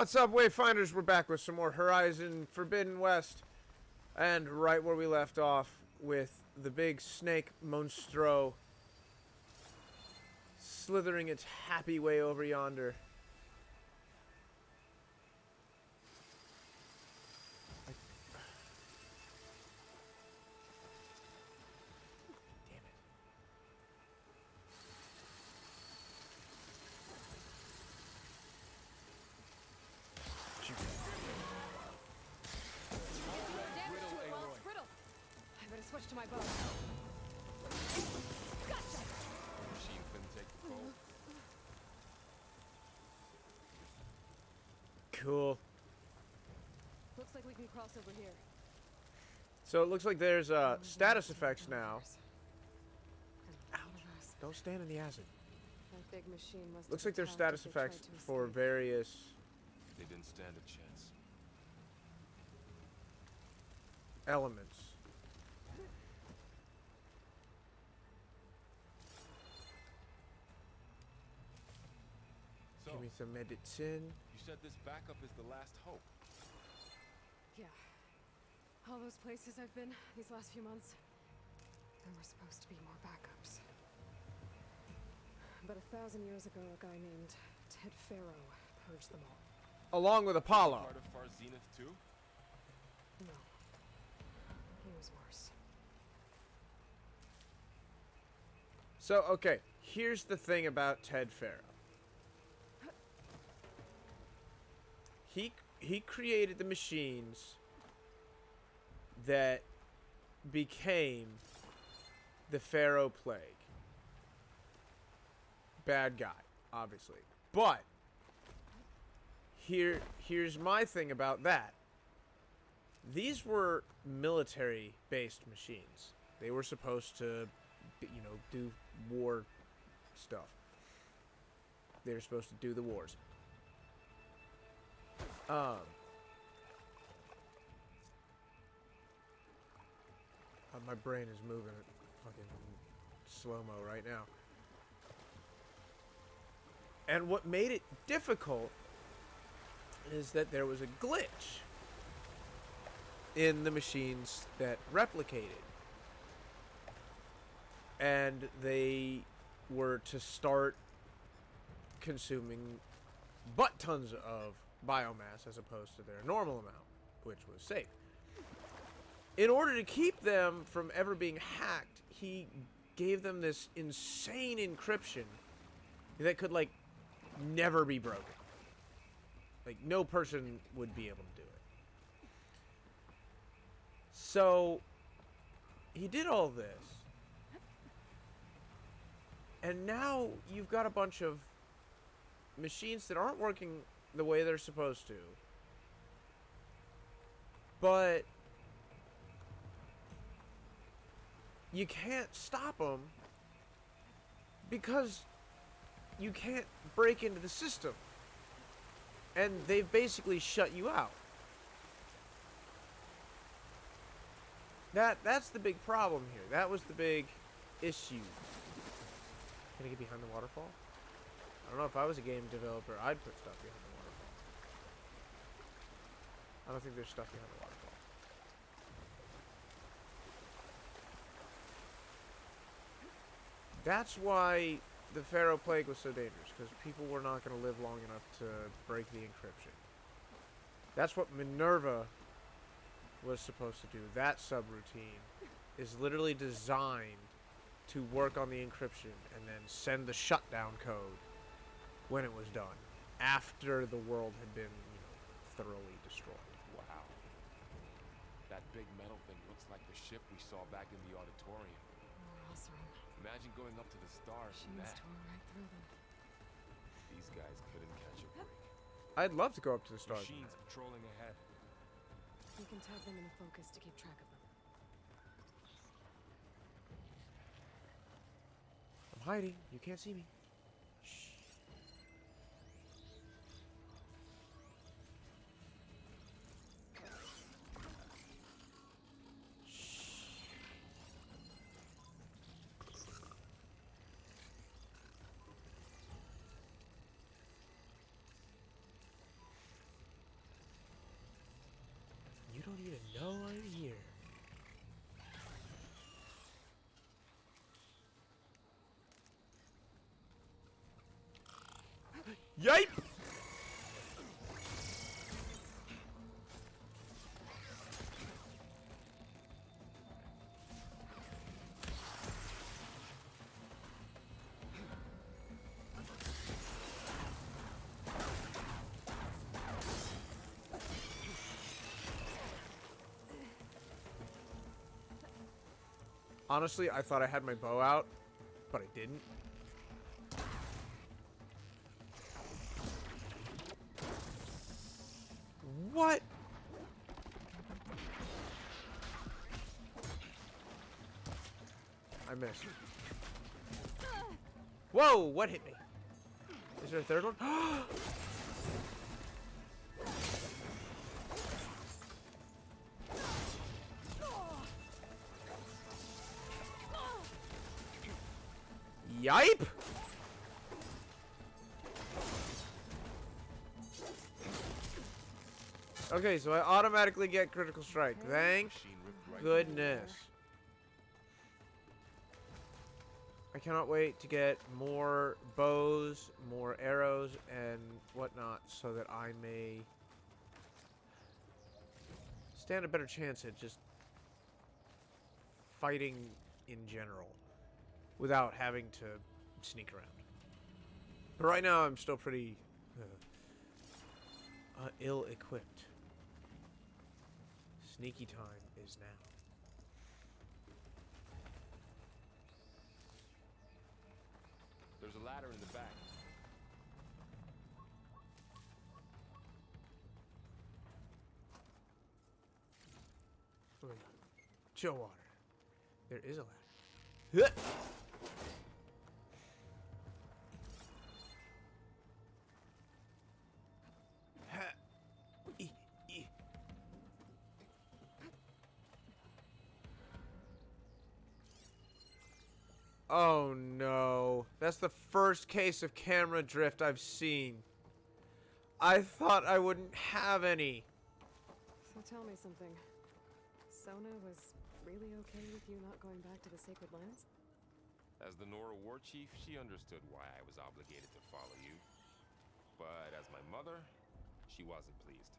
What's up, Wayfinders? We're back with some more Horizon Forbidden West. And right where we left off with the big snake monstro slithering its happy way over yonder. Damn it. Brittle. I better switch to my bow. Gotcha! Machine couldn't take the fall. Cool. Looks like we can cross over here. So it looks like there's status effects now. Ouch. Don't stand in the acid. That big machine must Looks have like there's attacked status as they tried effects to for escape. various They didn't stand a chance. elements. So, Give me some medicine. you said this backup is the last hope. Yeah. All those places I've been these last few months, there were supposed to be more backups. But 1,000 years ago, a guy named Ted Faro purged them all. Along with Apollo. Part of Far Zenith too? No. He was worse. So, okay, here's the thing about Ted Faro. He created the machines that became the Pharaoh Plague. Bad guy, obviously. But here's my thing about that. These were military-based machines. They were supposed to, you know, do war stuff. They were supposed to do the wars. My brain is moving at fucking slow-mo right now. And what made it difficult is that there was a glitch in the machines that replicated. And they were to start consuming butt tons of biomass as opposed to their normal amount, which was safe. In order to keep them from ever being hacked, he gave them this insane encryption that could, like, never be broken. Like, no person would be able to do it. So, he did all this. And now you've got a bunch of machines that aren't working the way they're supposed to. But you can't stop them because you can't break into the system. And they've basically shut you out. That's the big problem here. That was the big issue. Can I get behind the waterfall? I don't know, if I was a game developer, I'd put stuff behind the waterfall. I don't think there's stuff behind the waterfall. That's why the Pharaoh Plague was so dangerous, because people were not going to live long enough to break the encryption. That's what Minerva was supposed to do. That subroutine is literally designed to work on the encryption and then send the shutdown code when it was done, after the world had been, you know, thoroughly destroyed. Wow. That big metal thing looks like the ship we saw back in the auditorium. More Osram. Imagine going up to the stars in Machines that. tore right through them. These guys couldn't catch a break. I'd love to go up to the stars. Machines patrolling ahead. We can tag them in the focus to keep track of them. I'm hiding. You can't see me. Shh. Yipe! Honestly, I thought I had my bow out, but I didn't. What? I missed. Whoa, what hit me? Is there a third one? Yipe! Okay, so I automatically get critical strike. Thank Machine ripped right goodness. I cannot wait to get more bows, more arrows, and whatnot so that I may stand a better chance at just fighting in general without having to sneak around. But right now I'm still pretty ill-equipped. Sneaky time is now. There's a ladder in the back. Wait. Chill water. There is a ladder. Oh no. That's the first case of camera drift I've seen. I thought I wouldn't have any. So tell me something. Sona was really okay with you not going back to the Sacred Lands? As the Nora war chief, she understood why I was obligated to follow you. But as my mother, she wasn't pleased.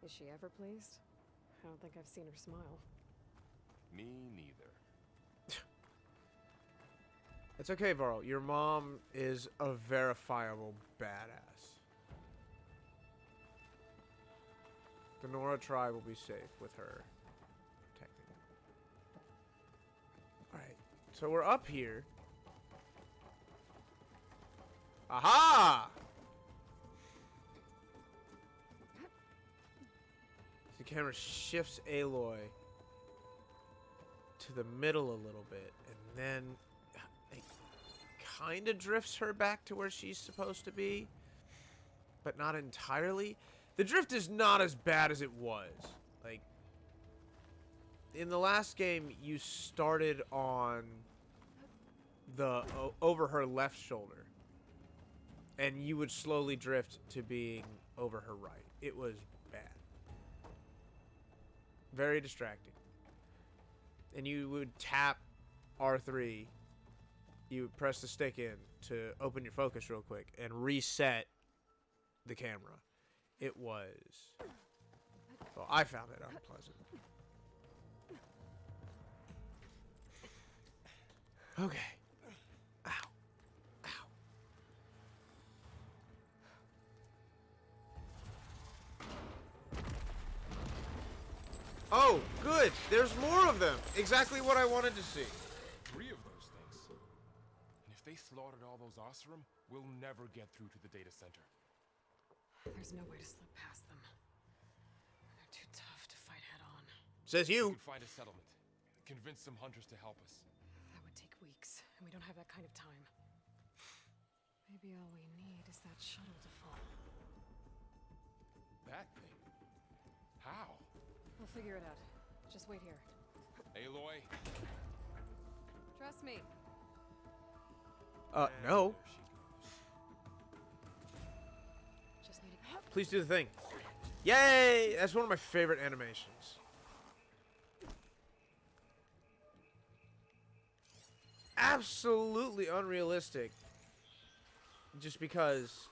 Is she ever pleased? I don't think I've seen her smile. Me neither. It's okay, Varl. Your mom is a verifiable badass. The Nora tribe will be safe with her protecting them. Alright, so we're up here. Aha! The camera shifts Aloy to the middle a little bit, and then it kind of drifts her back to where she's supposed to be, but not entirely. The drift is not as bad as it was. Like, in the last game, you started on the over her left shoulder, and you would slowly drift to being over her right. It was bad. Very distracting. And you would tap R3. You would press the stick in to open your focus real quick and reset the camera. It was... well, I found it unpleasant. Okay. Ow. Ow. Oh, good. There's more of them. Exactly what I wanted to see. 3 of those things. And if they slaughtered all those Oseram, we'll never get through to the data center. There's no way to slip past them. They're too tough to fight head on. Says We you. could find a settlement. Convince some hunters to help us. That would take weeks, and we don't have that kind of time. Maybe all we need is that shuttle to fall. That thing? How? We'll figure it out. Just wait here. Aloy? Trust me. No. There she goes. Just need to... Please do the thing. Yay! That's one of my favorite animations. Absolutely unrealistic. Just because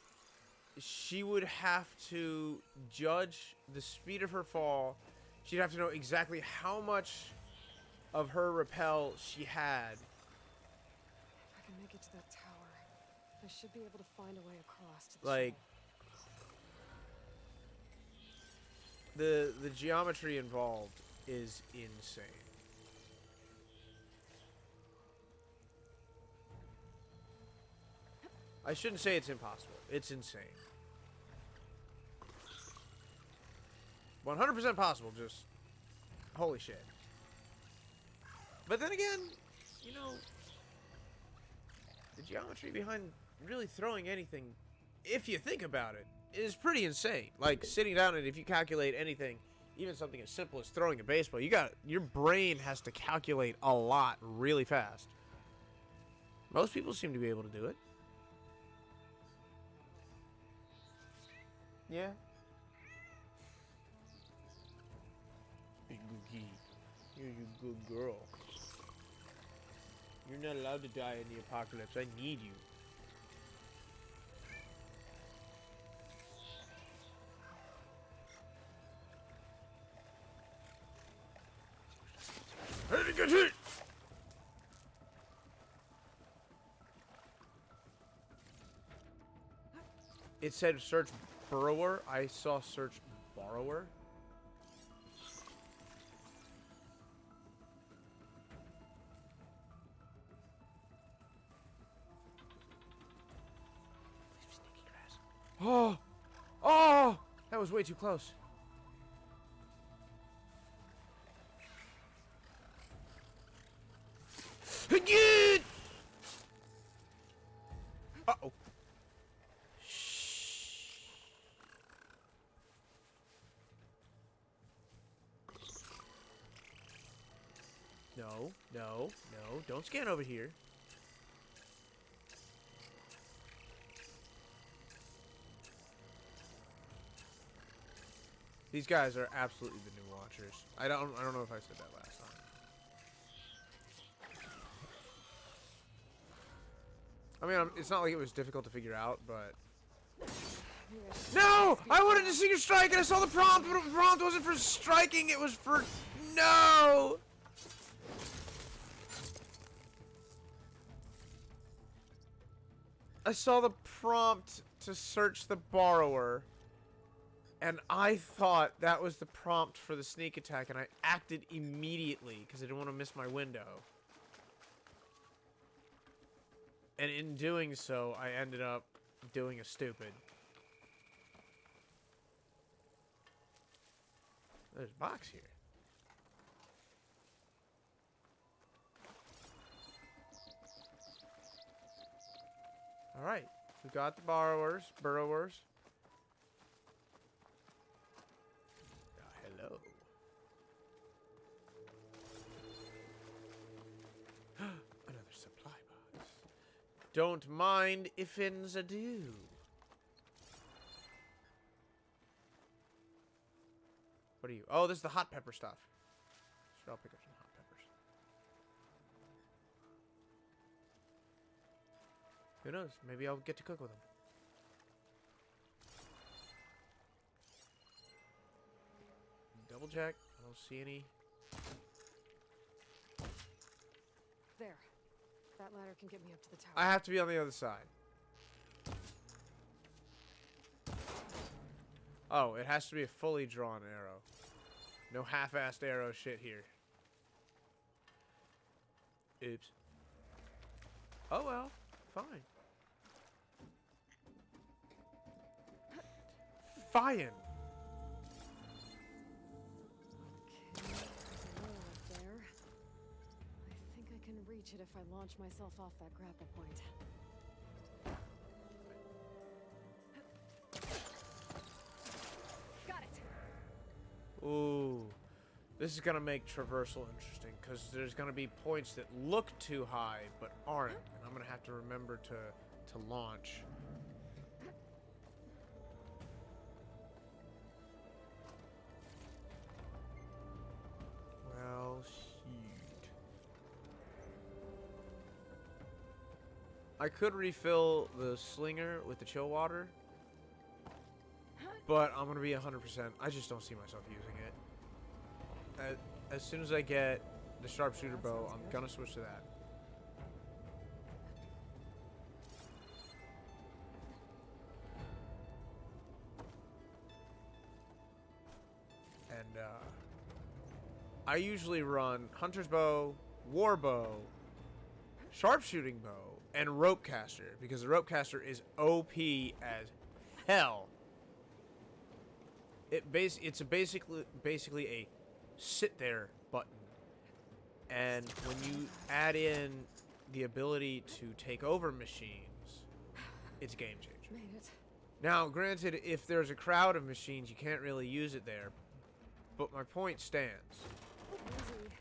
she would have to judge the speed of her fall. She'd have to know exactly how much of her rappel she had. If I can make it to that tower, I should be able to find a way across to the Like, the geometry involved is insane. I shouldn't say it's impossible. It's insane. 100% possible, just holy shit. But then again, you know, the geometry behind really throwing anything, if you think about it, is pretty insane. Like, sitting down and if you calculate anything, even something as simple as throwing a baseball, your brain has to calculate a lot really fast. Most people seem to be able to do it. Yeah. Big Googie, you're a good girl. You're not allowed to die in the apocalypse. I need you. It said search burrower. I saw search borrower. Oh! Oh! That was way too close. Uh-oh. Shh. No, no, no. Don't scan over here. These guys are absolutely the new Watchers. I don't know if I said that last time. I mean, it's not like it was difficult to figure out, but... No! I wanted to see your strike and I saw the prompt, but the prompt wasn't for striking, it was for... No! I saw the prompt to search the borrower, and I thought that was the prompt for the sneak attack, and I acted immediately because I didn't want to miss my window. And in doing so, I ended up doing a stupid. There's a box here. Alright, we got the burrowers. Hello. Another supply box. Don't mind if'ns a do. What are you? Oh, this is the hot pepper stuff. Sure, I'll pick up some hot peppers. Who knows? Maybe I'll get to cook with them. Double check. I don't see any. There. That ladder can get me up to the tower. I have to be on the other side. Oh, it has to be a fully drawn arrow. No half-assed arrow shit here. Oops. Oh well. Fine. Fine. Okay, there's a wall up there. I think I can reach it if I launch myself off that grapple point. Got it. Ooh. This is gonna make traversal interesting, because there's gonna be points that look too high, but aren't. And I'm gonna have to remember to launch. Well, shoot. I could refill the slinger with the chill water, but I'm gonna be 100%. I just don't see myself using it. As soon as I get the sharpshooter That bow, sounds I'm good. gonna switch to that. And I usually run hunter's bow, war bow, sharpshooting bow, and rope caster because the rope caster is OP as hell. It's basically a sit there button, and when you add in the ability to take over machines, it's a game changer. Made it. Now, granted, if there's a crowd of machines, you can't really use it there, but my point stands. Easy.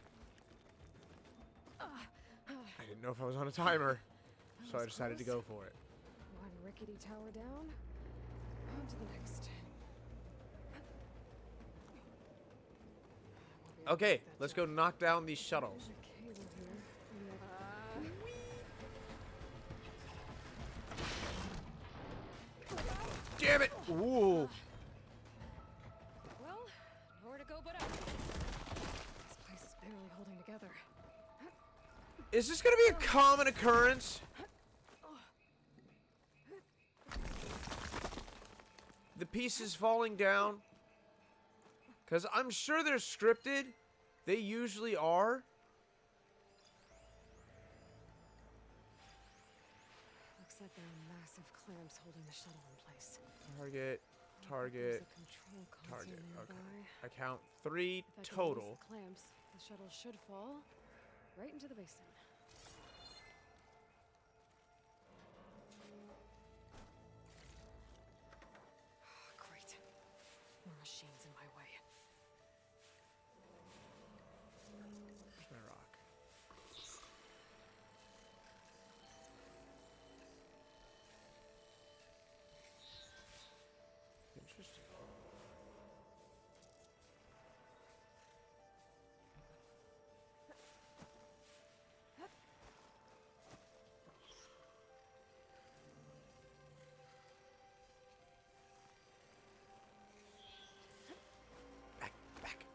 I didn't know if I was on a timer, so I was decided to close. go for it. One rickety tower down. On to the next. We'll be able to Okay, make that let's jump. go knock down these shuttles. There's a cable here. Damn it! Ooh. Well, nowhere to go but up. This place is barely holding together. Is this gonna be a common occurrence? The pieces falling down? Because I'm sure they're scripted. They usually are. Looks like there are massive clamps holding the shuttle in place. Target, There's target, a control console target. Okay. nearby. I count 3 If I can release total. the clamps, the shuttle should fall right into the basin. Great. More machines in my way. Where's my rock? Interesting. Back, back.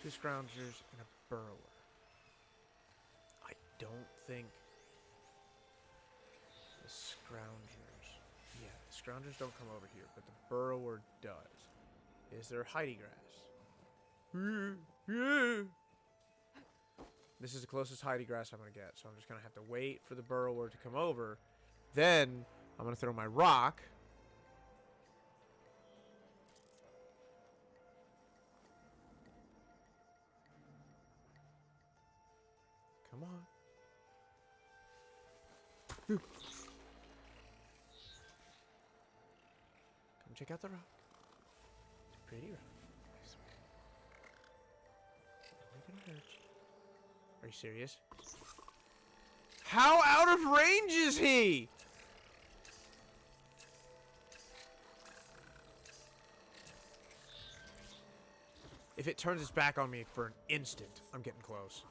Two scroungers and a burrower. I don't think the scroungers. Yeah, the scroungers don't come over here, but the burrower does. Is there Heidi grass? This is the closest Heidi grass I'm gonna get, so I'm just gonna have to wait for the burrower to come over. Then I'm gonna throw my rock. Come on. Come check out the rock. It's a pretty rock, I swear. It's only gonna hurt you. Are you serious? How out of range is he? If it turns its back on me for an instant, I'm getting close.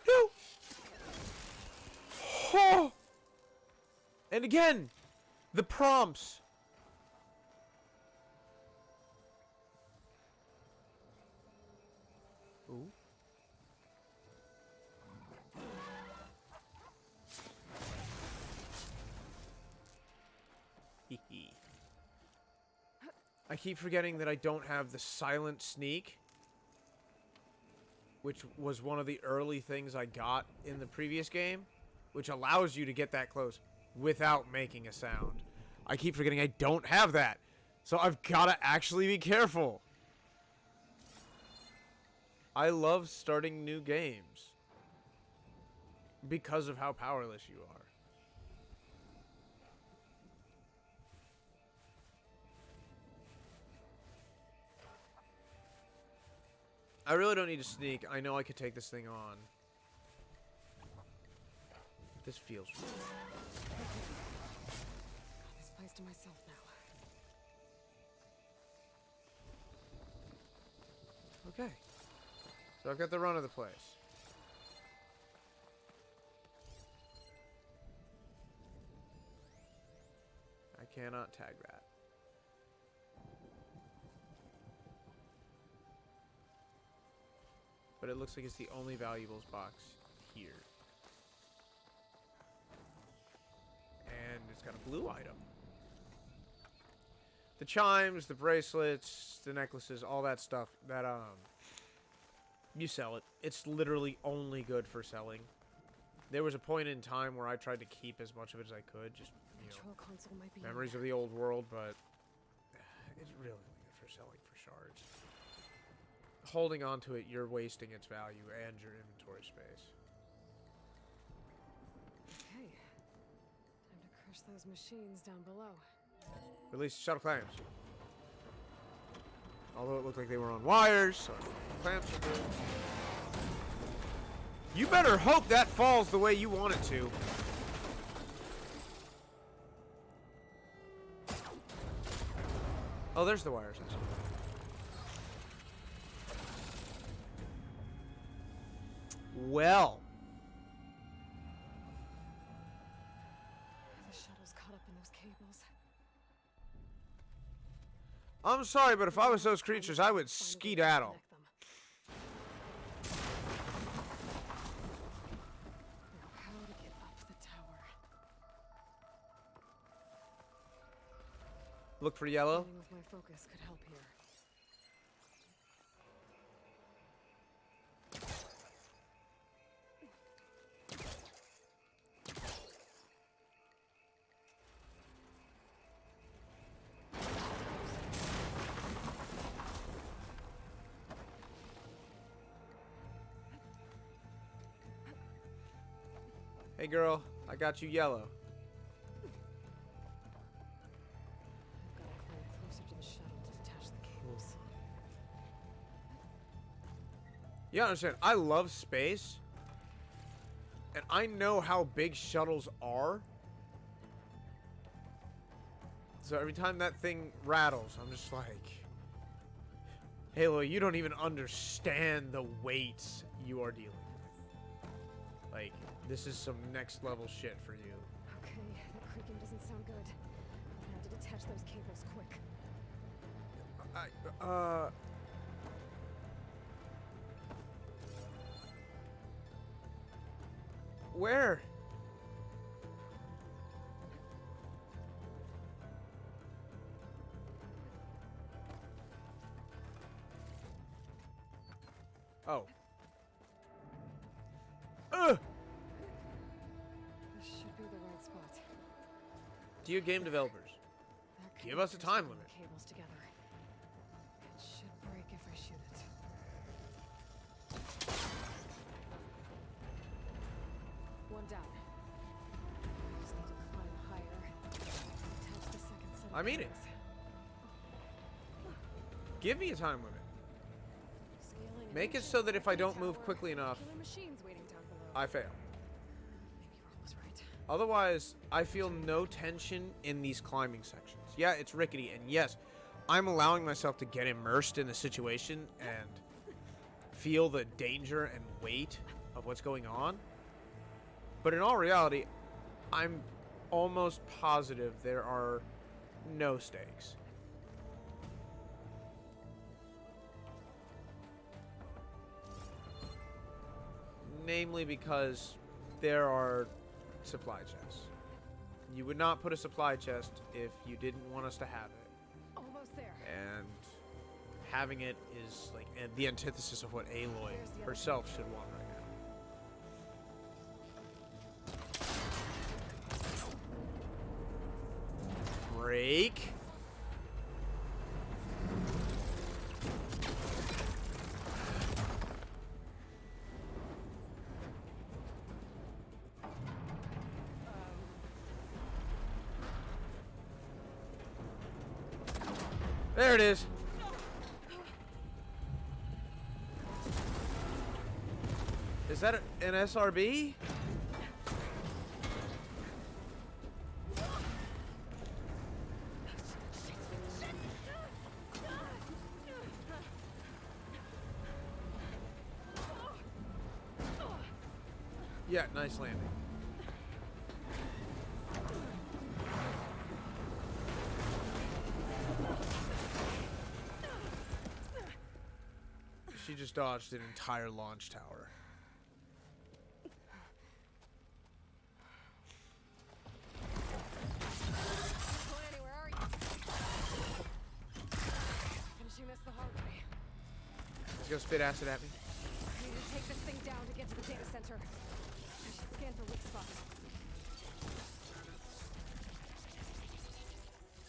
No! Oh! And again, the prompts. Ooh. I keep forgetting that I don't have the silent sneak, which was one of the early things I got in the previous game, which allows you to get that close without making a sound. I keep forgetting I don't have that, so I've got to actually be careful. I love starting new games because of how powerless you are. I really don't need to sneak. I know I could take this thing on. This feels Got this place to myself now. okay. So I've got the run of the place. I cannot tag that. But it looks like it's the only valuables box here. And it's got a blue item. The chimes, the bracelets, the necklaces, all that stuff, that, you sell it. It's literally only good for selling. There was a point in time where I tried to keep as much of it as I could, just, you know, Control console might be memories of the old world, but it's really only good for selling for shards. Holding on to it, you're wasting its value and your inventory space. Okay. Time to crush those machines down below. Release shuttle clamps. Although it looked like they were on wires, so clamps are good. You better hope that falls the way you want it to. Oh, there's the wires. Well. The shuttle's caught up in those cables. I'm sorry, but if I was those creatures, I would skedaddle. Connect them. Now, how to get up the tower? Look for yellow. Playing with my focus could help here. Hey girl, I got you yellow. I've got to climb closer to the shuttle to detach the cables. You understand, I love space. And I know how big shuttles are. So every time that thing rattles, I'm just like, Halo, you don't even understand the weights you are dealing with. Like, this is some next level shit for you. Okay, that creaking doesn't sound good. I'm gonna have to detach those cables quick. Where? Oh. Ugh! This should be the right spot. Dear game developers, That give us a connector's time holding limit. the cables together. It should break if I shoot it. One down. I just need to climb higher. Attach the second set of I mean it. cables. Give me a time limit. Scaling an Make it ancient so that if I don't tower, move quickly enough, killer machines waiting down below. I fail. Maybe Rob was right. Otherwise, I feel no tension in these climbing sections. Yeah, it's rickety, and yes, I'm allowing myself to get immersed in the situation and feel the danger and weight of what's going on. But in all reality, I'm almost positive there are no stakes. Namely because there are supply chests. You would not put a supply chest if you didn't want us to have it. Almost there. And having it is like the antithesis of what Aloy herself should want right now. Break. There it is. Is that an SRB? Yeah, nice landing. She just dodged an entire launch tower. Planning, where are you? Finishing this the hard way. He's gonna spit acid at me. I need to take this thing down to get to the data center. I should scan for weak spots.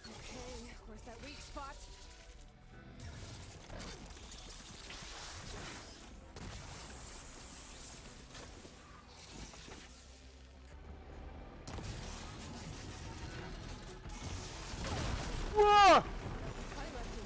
Okay, where's that weak spot? Whoa! I left you.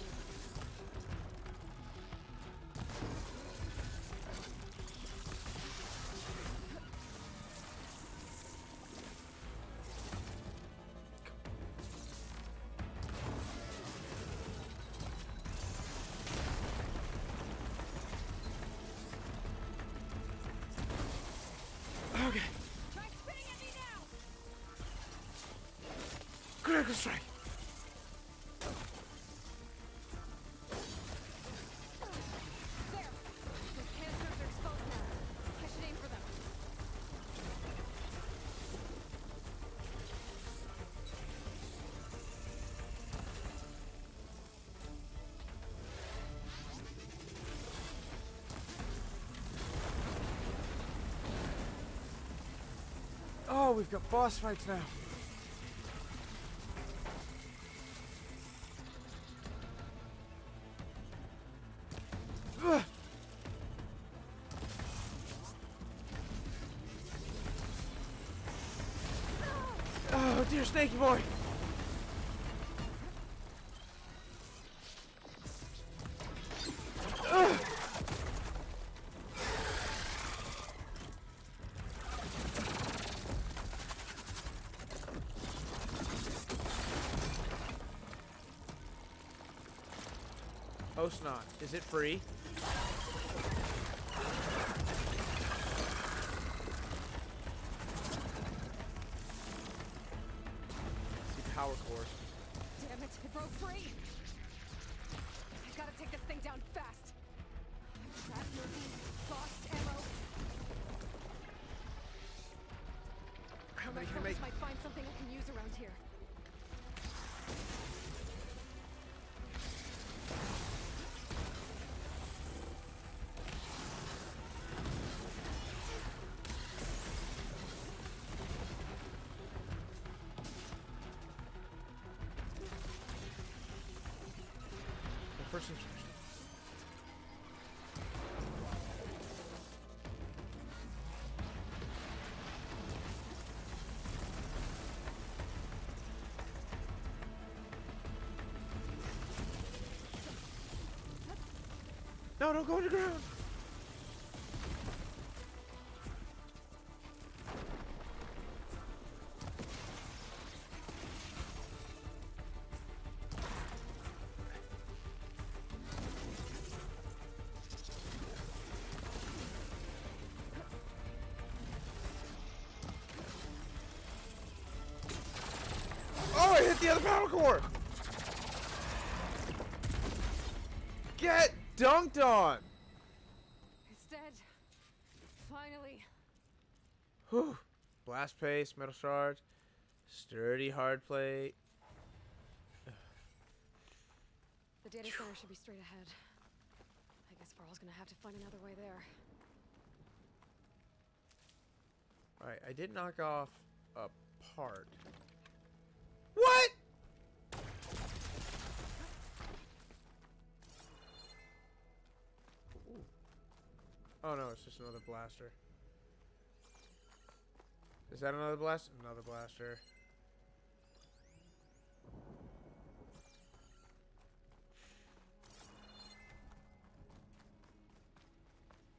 Okay. Try spitting at me now! Critical strike. There! Those canisters are exposed now. I should aim for them. Oh, we've got boss fights now. Ugh. Oh, dear Snaky Boy. Ugh. Oh snot. Is it free? See power cores. Damn it, it broke free! I gotta take this thing down fast! Trap movie, lost ammo. How My many can I folks make? might find something I can use around here. The first instruction. No, don't go underground. Oh, I hit the other power core. Get dunked on. It's dead. Finally. Whew. Blast pace, metal shards, sturdy hard plate. The data center should be straight ahead. I guess Varl's gonna have to find another way there. Alright, I did knock off a part. What? Ooh. Oh no, it's just another blaster. Is that another blast? Another blaster.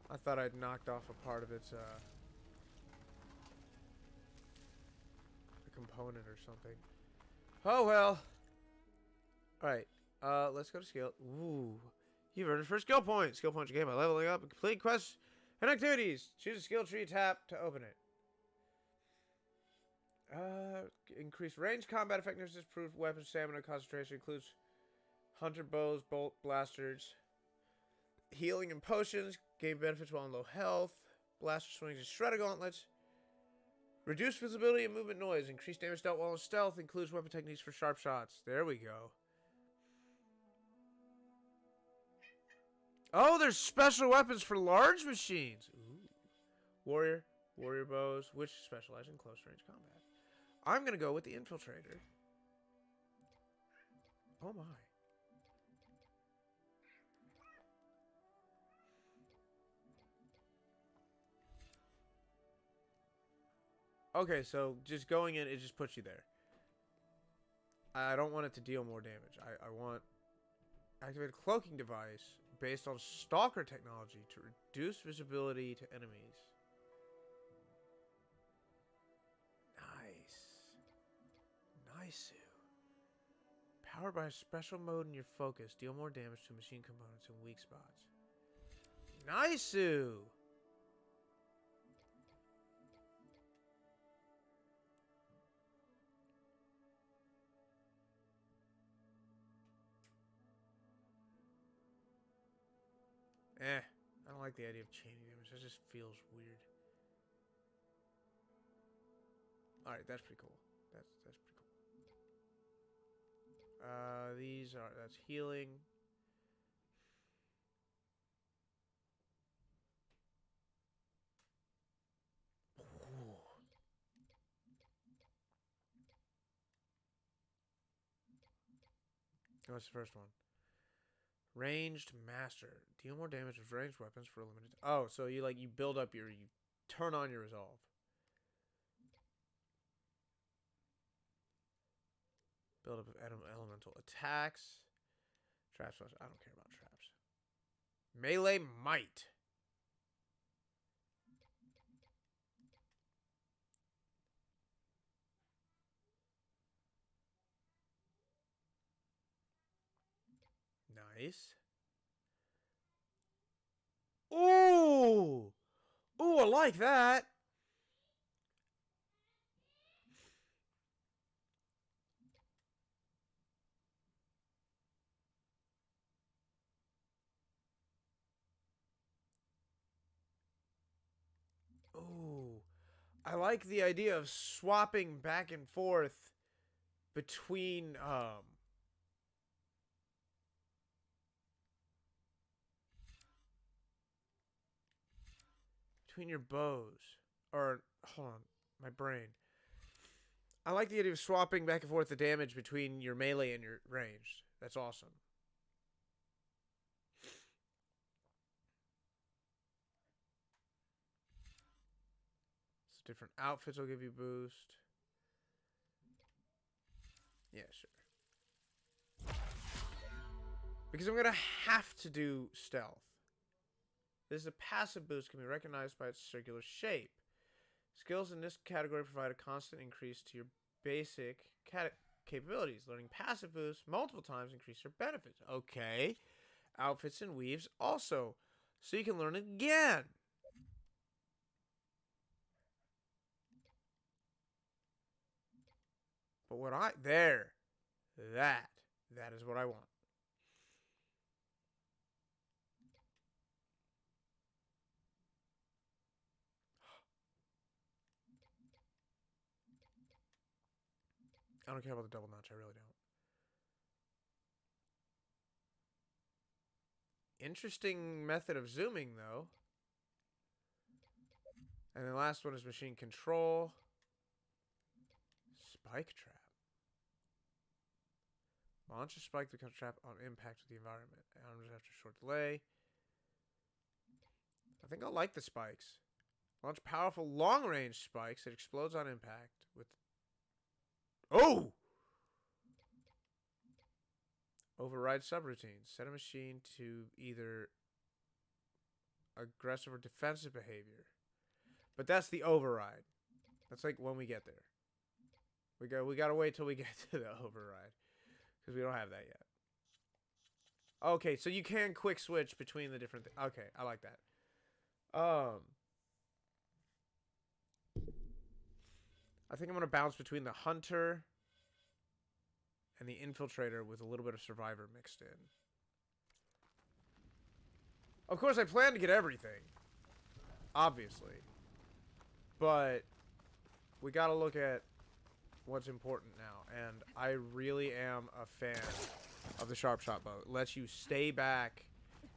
I thought I'd knocked off a part of its a component or something. Oh well. Alright, let's go to skill. Ooh. You've earned your first skill point. Skill points you gain by leveling up and completing quests and activities. Choose a skill tree tap to open it. Increased range combat effectiveness, improved weapon stamina concentration, includes hunter bows, bolt blasters, healing and potions, gain benefits while in low health, blaster swings and shredder gauntlets, reduced visibility and movement noise, increased damage dealt while in stealth, includes weapon techniques for sharp shots. There we go. Oh, there's special weapons for large machines. Ooh. Warrior bows, which specialize in close range combat. I'm going to go with the Infiltrator. Oh my. Okay, so just going in, it just puts you there. I don't want it to deal more damage. I want activate a cloaking device based on stalker technology to reduce visibility to enemies. Nice. Powered by a special mode in your focus, deal more damage to machine components and weak spots. Nice. I don't like the idea of chaining damage. That just feels weird. Alright, that's pretty cool. That's pretty cool. That's healing. Ooh. What's the first one? Ranged Master. Deal more damage with ranged weapons for a limited... Oh, so you build up you turn on your resolve. Build up of elemental attacks. Traps. I don't care about traps. Melee Might. Nice. Ooh! Ooh, I like that. Ooh. I like the idea of swapping back and forth between your bows. Or hold on, my brain. I like the idea of swapping back and forth the damage between your melee and your ranged. That's awesome. So different outfits will give you boost. Yeah, sure. Because I'm going to have to do stealth. This is a passive boost, can be recognized by its circular shape. Skills in this category provide a constant increase to your basic capabilities. Learning passive boosts multiple times increase your benefits. Okay. Outfits and weaves also. So you can learn again. But what that is what I want. I don't care about the double notch. I really don't. Interesting method of zooming, though. And the last one is machine control. Spike trap. Launch a spike that becomes trapped on impact with the environment. Arms after short delay. I think I'll like the spikes. Launch powerful long-range spikes that explodes on impact with... Oh! Override subroutines. Set a machine to either aggressive or defensive behavior. But that's the override. That's like when we get there. We gotta wait till we get to the override. Because we don't have that yet. Okay, so you can quick switch between the different... Okay, I like that. I think I'm going to bounce between the hunter and the infiltrator with a little bit of survivor mixed in. Of course, I plan to get everything. Obviously. But we got to look at what's important now. And I really am a fan of the sharp shot bow. It lets you stay back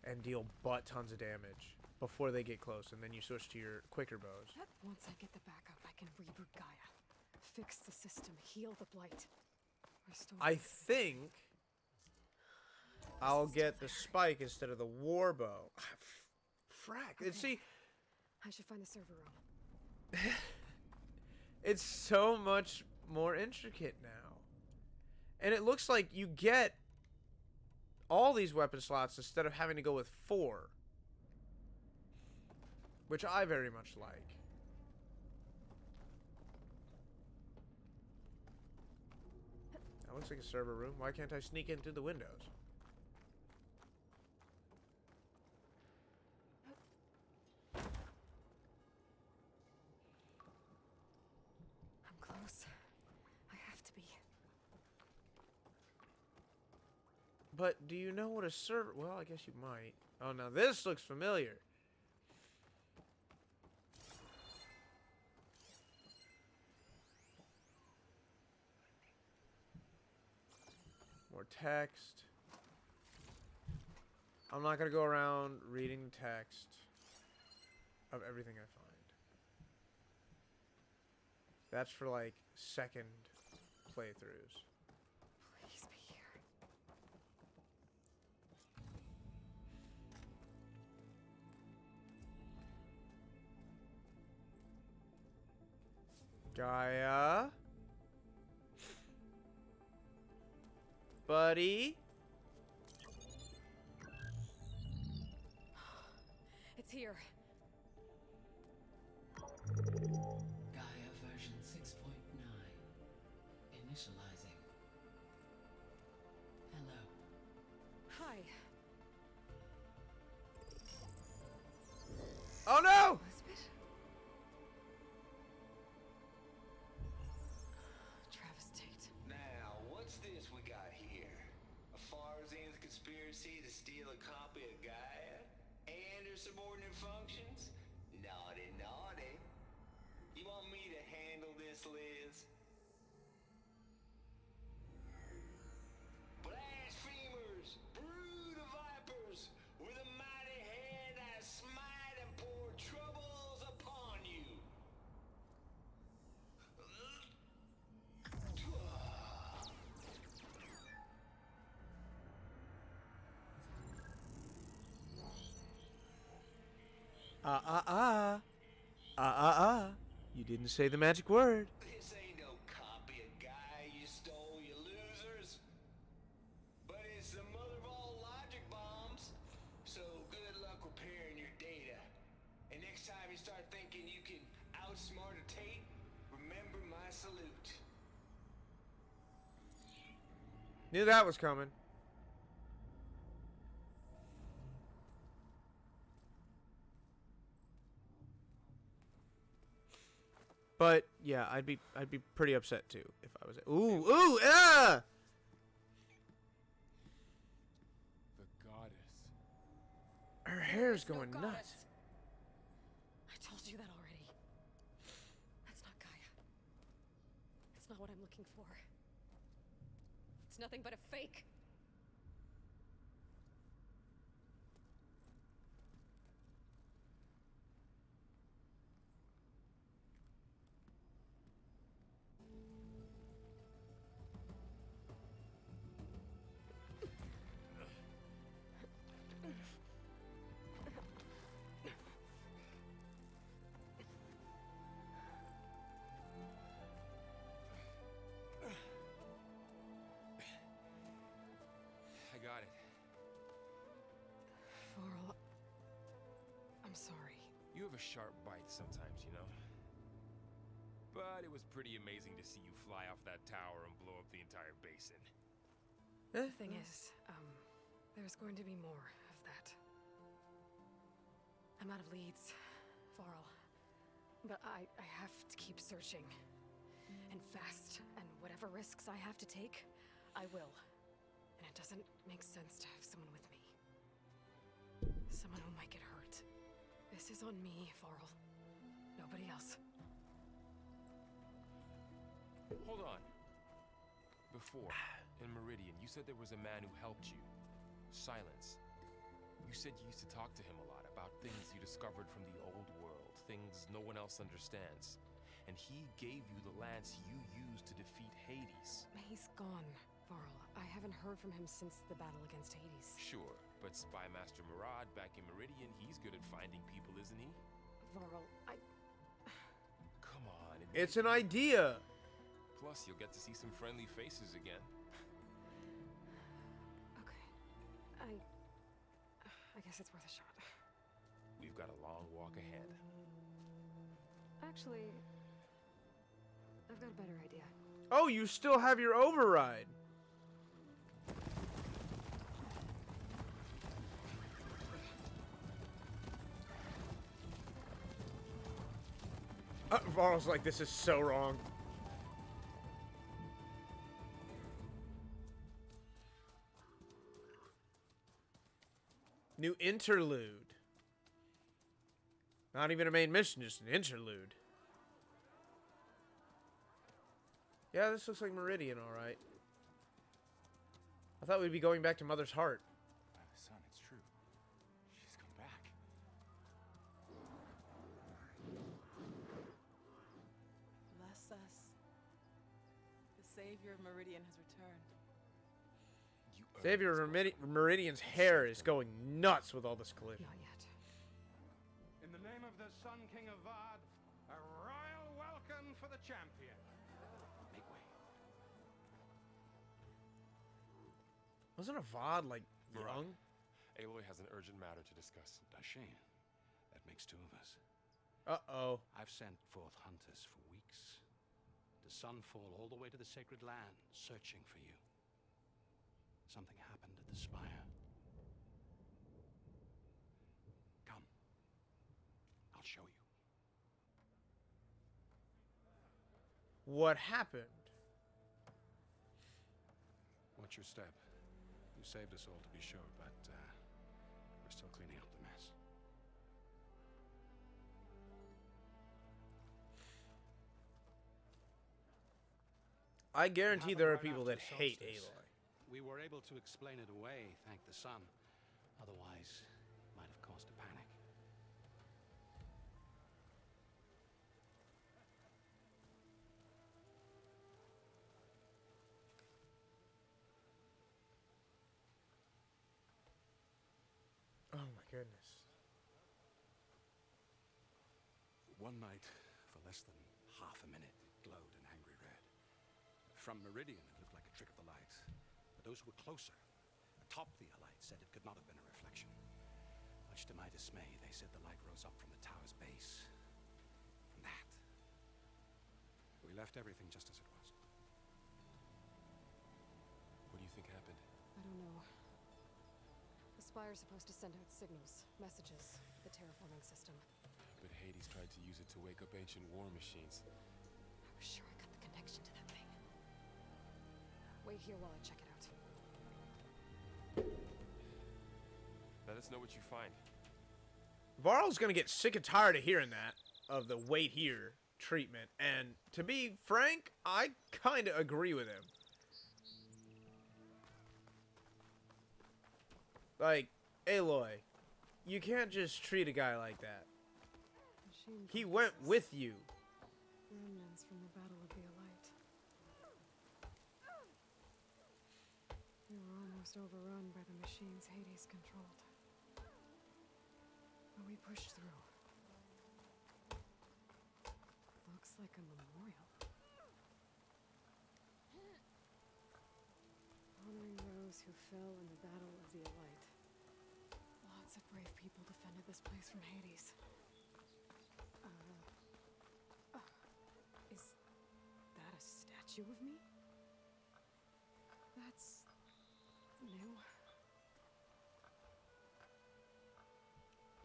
and deal butt tons of damage before they get close. And then you switch to your quicker bows. Once I get the backup, I can reboot Gaia. Fix the system, heal the blight. Restore I the- think I'll get the spike instead of the war bow. Frack. Okay. See, I should find the server room. it's so much more intricate now. And it looks like you get all these weapon slots instead of having to go with 4. Which I very much like. That looks like a server room. Why can't I sneak in through the windows? I'm close. I have to be. But do you know what a server... Well, I guess you might. Oh, now this looks familiar. More text. I'm not going to go around reading the text of everything I find. That's for, like, second playthroughs. Please be here. Gaia? Buddy? It's here. Gaia version 6.9. Initializing. Hello. Hi. Oh no! Elizabeth? Travis Tate. Now, what's this we got here? A Farzan's conspiracy to steal a copy of Gaia? And her subordinate functions? Naughty, naughty. You want me to handle this, Liz? Blasphemers! Brood of vipers! With a mighty hand I smite and pour troubles upon you! You didn't say the magic word. This ain't no copy of Gaia you stole, you losers. But it's the mother of all logic bombs. So good luck repairing your data. And next time you start thinking you can outsmart a Tate, remember my salute. Knew that was coming. But yeah, I'd be pretty upset too if I was. Ooh, ah! The goddess. Her hair's No going goddess. nuts. I told you that already. That's not Gaia. It's not what I'm looking for. It's nothing but a fake. I got it. Varl, I'm sorry. You have a sharp bite sometimes, you know? But it was pretty amazing to see you fly off that tower and blow up the entire basin. The thing is, there's going to be more of that. I'm out of leads, Varl. But I have to keep searching. and fast, and whatever risks I have to take, I will. And it doesn't make sense to have someone with me. Someone who might get hurt. This is on me, Varl. Nobody else. Hold on. Before, in Meridian, you said there was a man who helped you. Silence. You said you used to talk to him a lot about things you discovered from the old world, things no one else understands. And he gave you the lance you used to defeat Hades. He's gone, Varl. I haven't heard from him since the battle against Hades. Sure, but Spy Master Murad back in Meridian, he's good at finding people, isn't he? Varl, Come on. It's an idea. Plus, you'll get to see some friendly faces again. Okay. I guess it's worth a shot. We've got a long walk ahead. Actually, I've got a better idea. Oh, you still have your override. Varl's like, this is so wrong. New interlude. Not even a main mission, just an interlude. Yeah, this looks like Meridian, alright. I thought we'd be going back to Mother's Heart. Son, it's true. She's come back. Bless us. The savior of Meridian has returned. You earned Savior this one. Meridian's hair is going nuts with all this collision. Not yet. In the name of the Sun King of Vard, a royal welcome for the champion. Make way. Wasn't Avad like Murad. young? Aloy has an urgent matter to discuss. Dashane. That makes two of us. Uh-oh. I've sent forth hunters for weeks. To Sunfall all the way to the Sacred Land, searching for you. Something happened at the Spire. Come. I'll show you. What happened? Watch your step. You saved us all, to be sure, but we're still cleaning up the mess. I guarantee Happened there are right people after that the hate solstice. Aloy. We were able to explain it away, thank the sun. Otherwise, it might have caused a panic. Oh my goodness. One night, for less than half a minute, it glowed an angry red. From Meridian, it looked like a trick of the light. But those who were closer, atop the light, said it could not have been a reflection. Much to my dismay, they said the light rose up from the tower's base. From that. We left everything just as it was. What do you think happened? I don't know. The Spire's supposed to send out signals, messages, the terraforming system. But Hades tried to use it to wake up ancient war machines. I was sure I got the connection to that thing. Wait here while I check it out. Let us know what you find. Varl's gonna get sick and tired of hearing that, of the wait here treatment. And to be frank, I kinda agree with him. Like, Aloy, you can't just treat a guy like that. Machine He went carcasses. with you. Remnants from the Battle of the Elite. We were almost overrun by the machines Hades controlled. But we pushed through. Looks like a memorial. Honoring those who fell in the Battle of the Elite. Lots of brave people defended this place from Hades. Is that a statue of me? That's new.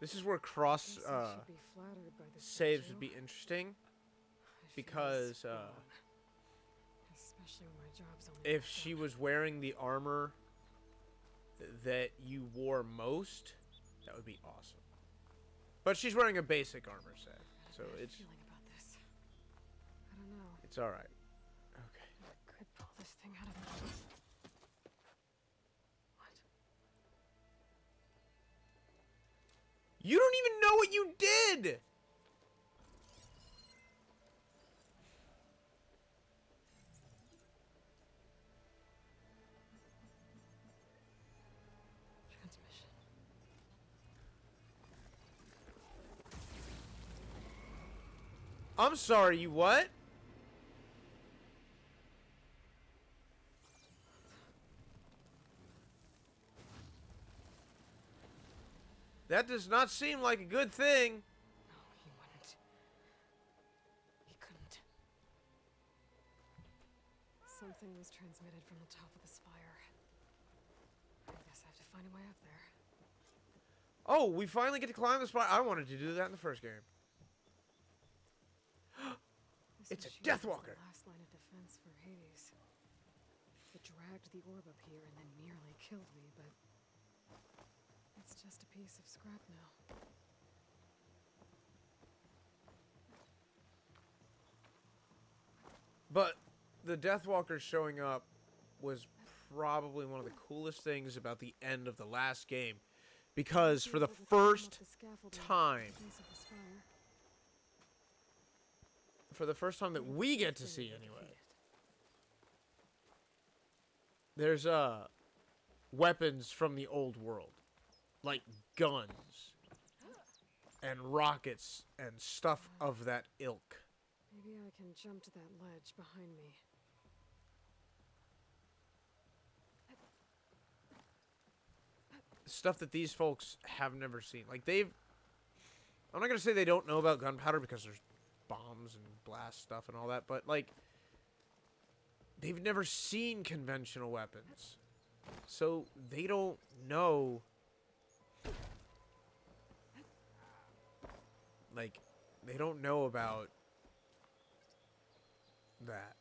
This is where cross Guess I should be flattered by this saves statue. would be interesting. It because, feels wrong. Especially when my job's only if half she done. was wearing the armor that you wore most, that would be awesome. But she's wearing a basic armor set, so I have a it's feeling about this. I don't know. it's all right. Okay. I could pull this thing out of my. What? You don't even know what you did. Transmission. I'm sorry, you what? That does not seem like a good thing. No, he wouldn't. He couldn't. Something was transmitted from the top of the spire. I guess I have to find a way up there. Oh, we finally get to climb the spire. I wanted to do that in the first game. This It's a machine Deathwalker. was the last line of defense for Hades. It dragged the orb up here and then nearly killed me, but it's just a piece of scrap now. But the Deathwalker showing up was probably one of the coolest things about the end of the last game. Because for the Able to climb up first the scaffolding time, at the base of the spire. that we get to see Definitively anyway, defeated. there's weapons from the old world. Like guns and rockets and stuff of that ilk. Maybe I can jump to that ledge behind me. Stuff that these folks have never seen. Like I'm not gonna say they don't know about gunpowder because there's bombs and blast stuff and all that, but like they've never seen conventional weapons. So they don't know, like, they don't know about that.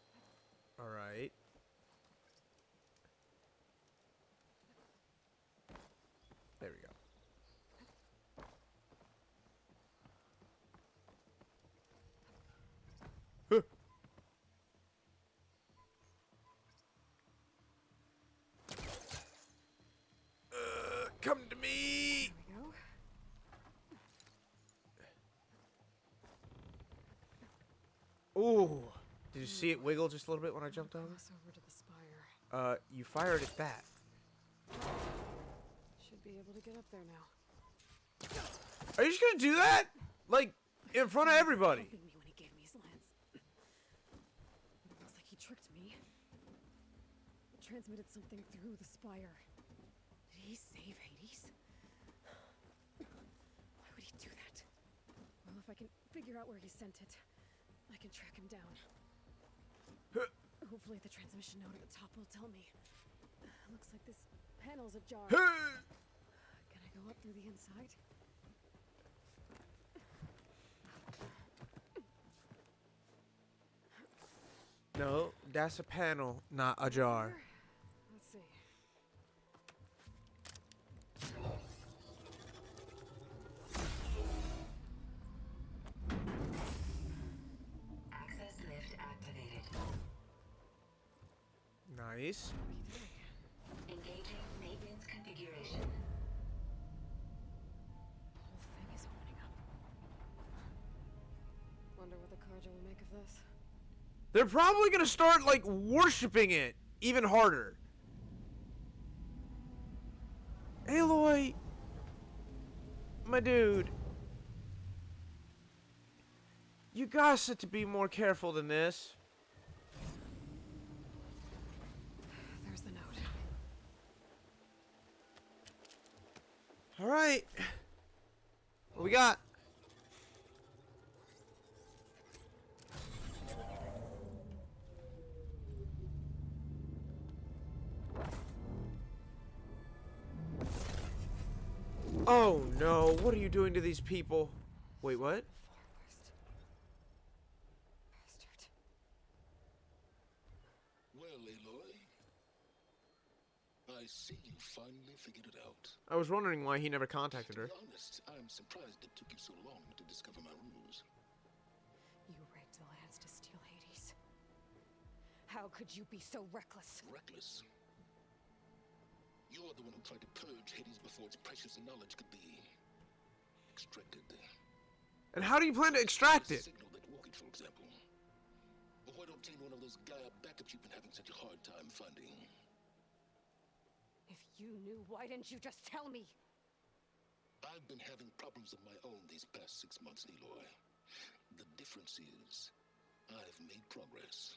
Alright. There we go. Huh. Come to me! There we go. Ooh. Did you see it wiggle just a little bit when I jumped on it? Cross over to the spire. You fired at that. Should be able to get up there now. Are you just gonna do that? Like, in front of everybody? Helping me when he gave me his lance. It looks like he tricked me. Transmitted something through the spire. Did he save Hades? Why would he do that? Well, if I can figure out where he sent it, I can track him down. Hopefully the transmission node at the top will tell me. Looks like this panel's ajar. Can I go up through the inside? No, that's a panel, not a jar. Let's see. Access lift activated. Nice. Engaging maintenance configuration. The whole thing is opening up. Wonder what the Carja will make of this. They're probably gonna start, like, worshipping it even harder. Aloy! My dude. You got to be more careful than this. There's the note. Alright. What we got? Oh no, what are you doing to these people? Wait, what? Far West. Bastard. I was wondering why he never contacted her. To be honest, I'm surprised it took you so long to discover my rules. You rigged the lands to steal Hades. How could you be so reckless? Reckless. You're the one who tried to purge Hades before its precious knowledge could be extracted. And how do you plan to extract it? Signal that woke it, for example. Or why don't obtain one of those Gaia backups you've been having such a hard time finding? If you knew, why didn't you just tell me? I've been having problems of my own these past 6 months, Aloy. The difference is, I've made progress.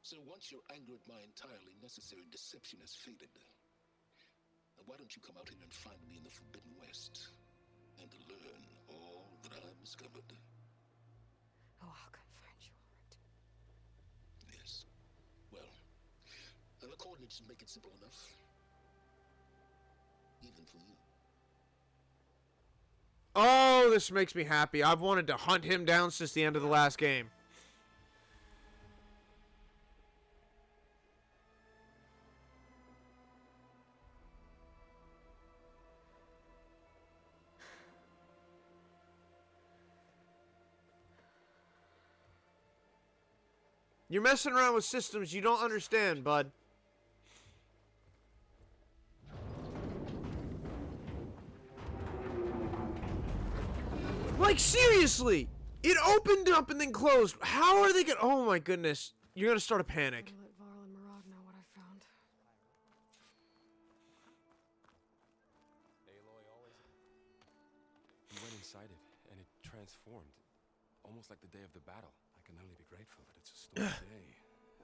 So once your anger at my entirely necessary deception has faded, why don't you come out here and find me in the Forbidden West and learn all that I've discovered? Oh, I'll come find you, alright. Yes. Well, and the coordinates make it simple enough. Even for you. Oh, this makes me happy. I've wanted to hunt him down since the end of the last game. You're messing around with systems you don't understand, bud. Like, seriously! It opened up and then closed. How are they gonna... Oh my goodness. You're gonna start a panic. Better let Varl and Marad know what I found. Aloy always... You went inside it, and it transformed. Almost like the day of the battle. I can only be grateful that it's a stormy day.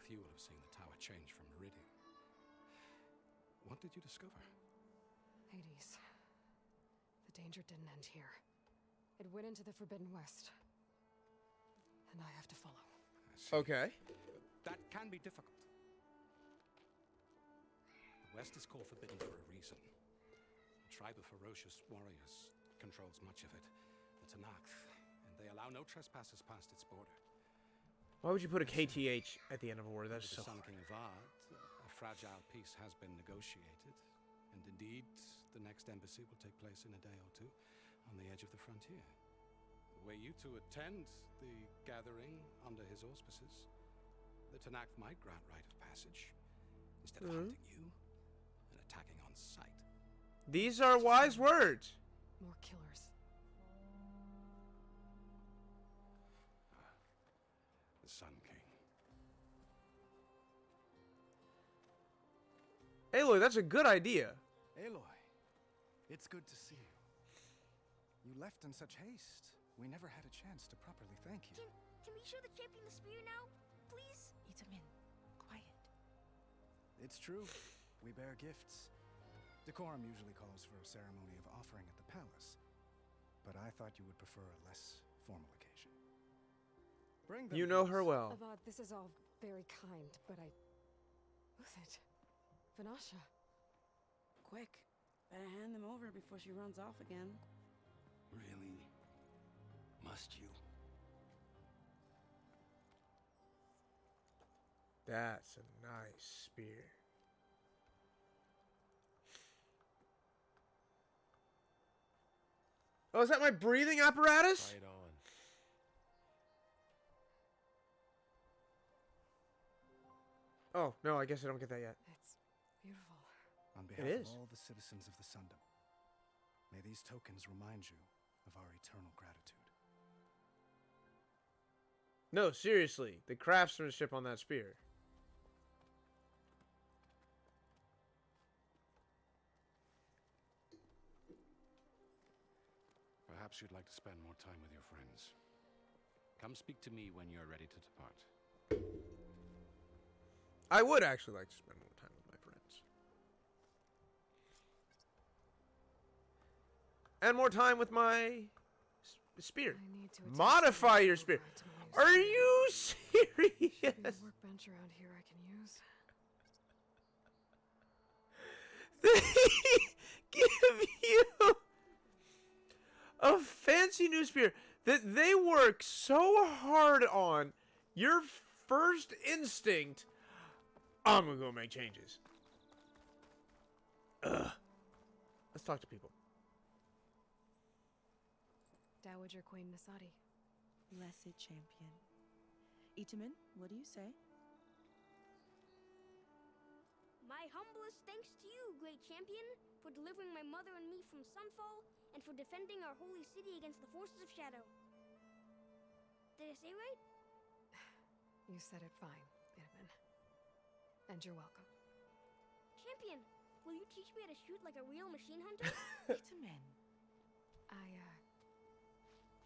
Few will have seen the tower change from Meridian. What did you discover? Hades. The danger didn't end here. It went into the Forbidden West. And I have to follow. I see. Okay. That can be difficult. The West is called Forbidden for a reason. A tribe of ferocious warriors controls much of it. The Tanakh. And they allow no trespassers past its border. Why would you put a KTH at the end of a word? That's With so the Sun hard. King Vard, a fragile peace has been negotiated. And indeed, the next embassy will take place in a day or two on the edge of the frontier. Were you to attend the gathering under his auspices, the Tanakh might grant right of passage instead of hunting you and attacking on sight. These are wise words. More killers. The Sun King. Aloy, that's a good idea. Aloy, it's good to see you. You left in such haste. We never had a chance to properly thank you. Can we show the champion the spear now, please? Itamin, quiet. It's true. We bear gifts. Decorum usually calls for a ceremony of offering at the palace, but I thought you would prefer a less formal occasion. Bring them. You know her well. Avad, this is all very kind, but I... Uthid. Vanasha. Quick. Better hand them over before she runs off again. Really? Must you? That's a nice spear. Oh, is that my breathing apparatus? Right on. Oh, no, I guess I don't get that yet. It's beautiful. On behalf is. of all the citizens of the Sundom, may these tokens remind you of our eternal gratitude. No, seriously. The craftsmanship on that spear. Perhaps you'd like to spend more time with your friends. Come speak to me when you're ready to depart. I would actually like to spend more time with my friends. And more time with my spear. I need to attach Modify some your spear. to my new Are you serious? Maybe a workbench around here I can use. They give you a fancy new spear that they work so hard on. Your first instinct, I'm gonna go make changes. Ugh. Let's talk to people. Dowager Queen Nasadi. Blessed champion. Itamen, what do you say? My humblest thanks to you, great champion, for delivering my mother and me from Sunfall, and for defending our holy city against the forces of Shadow. Did I say right? You said it fine, Itamen. And you're welcome. Champion, will you teach me how to shoot like a real machine hunter? Itamen. I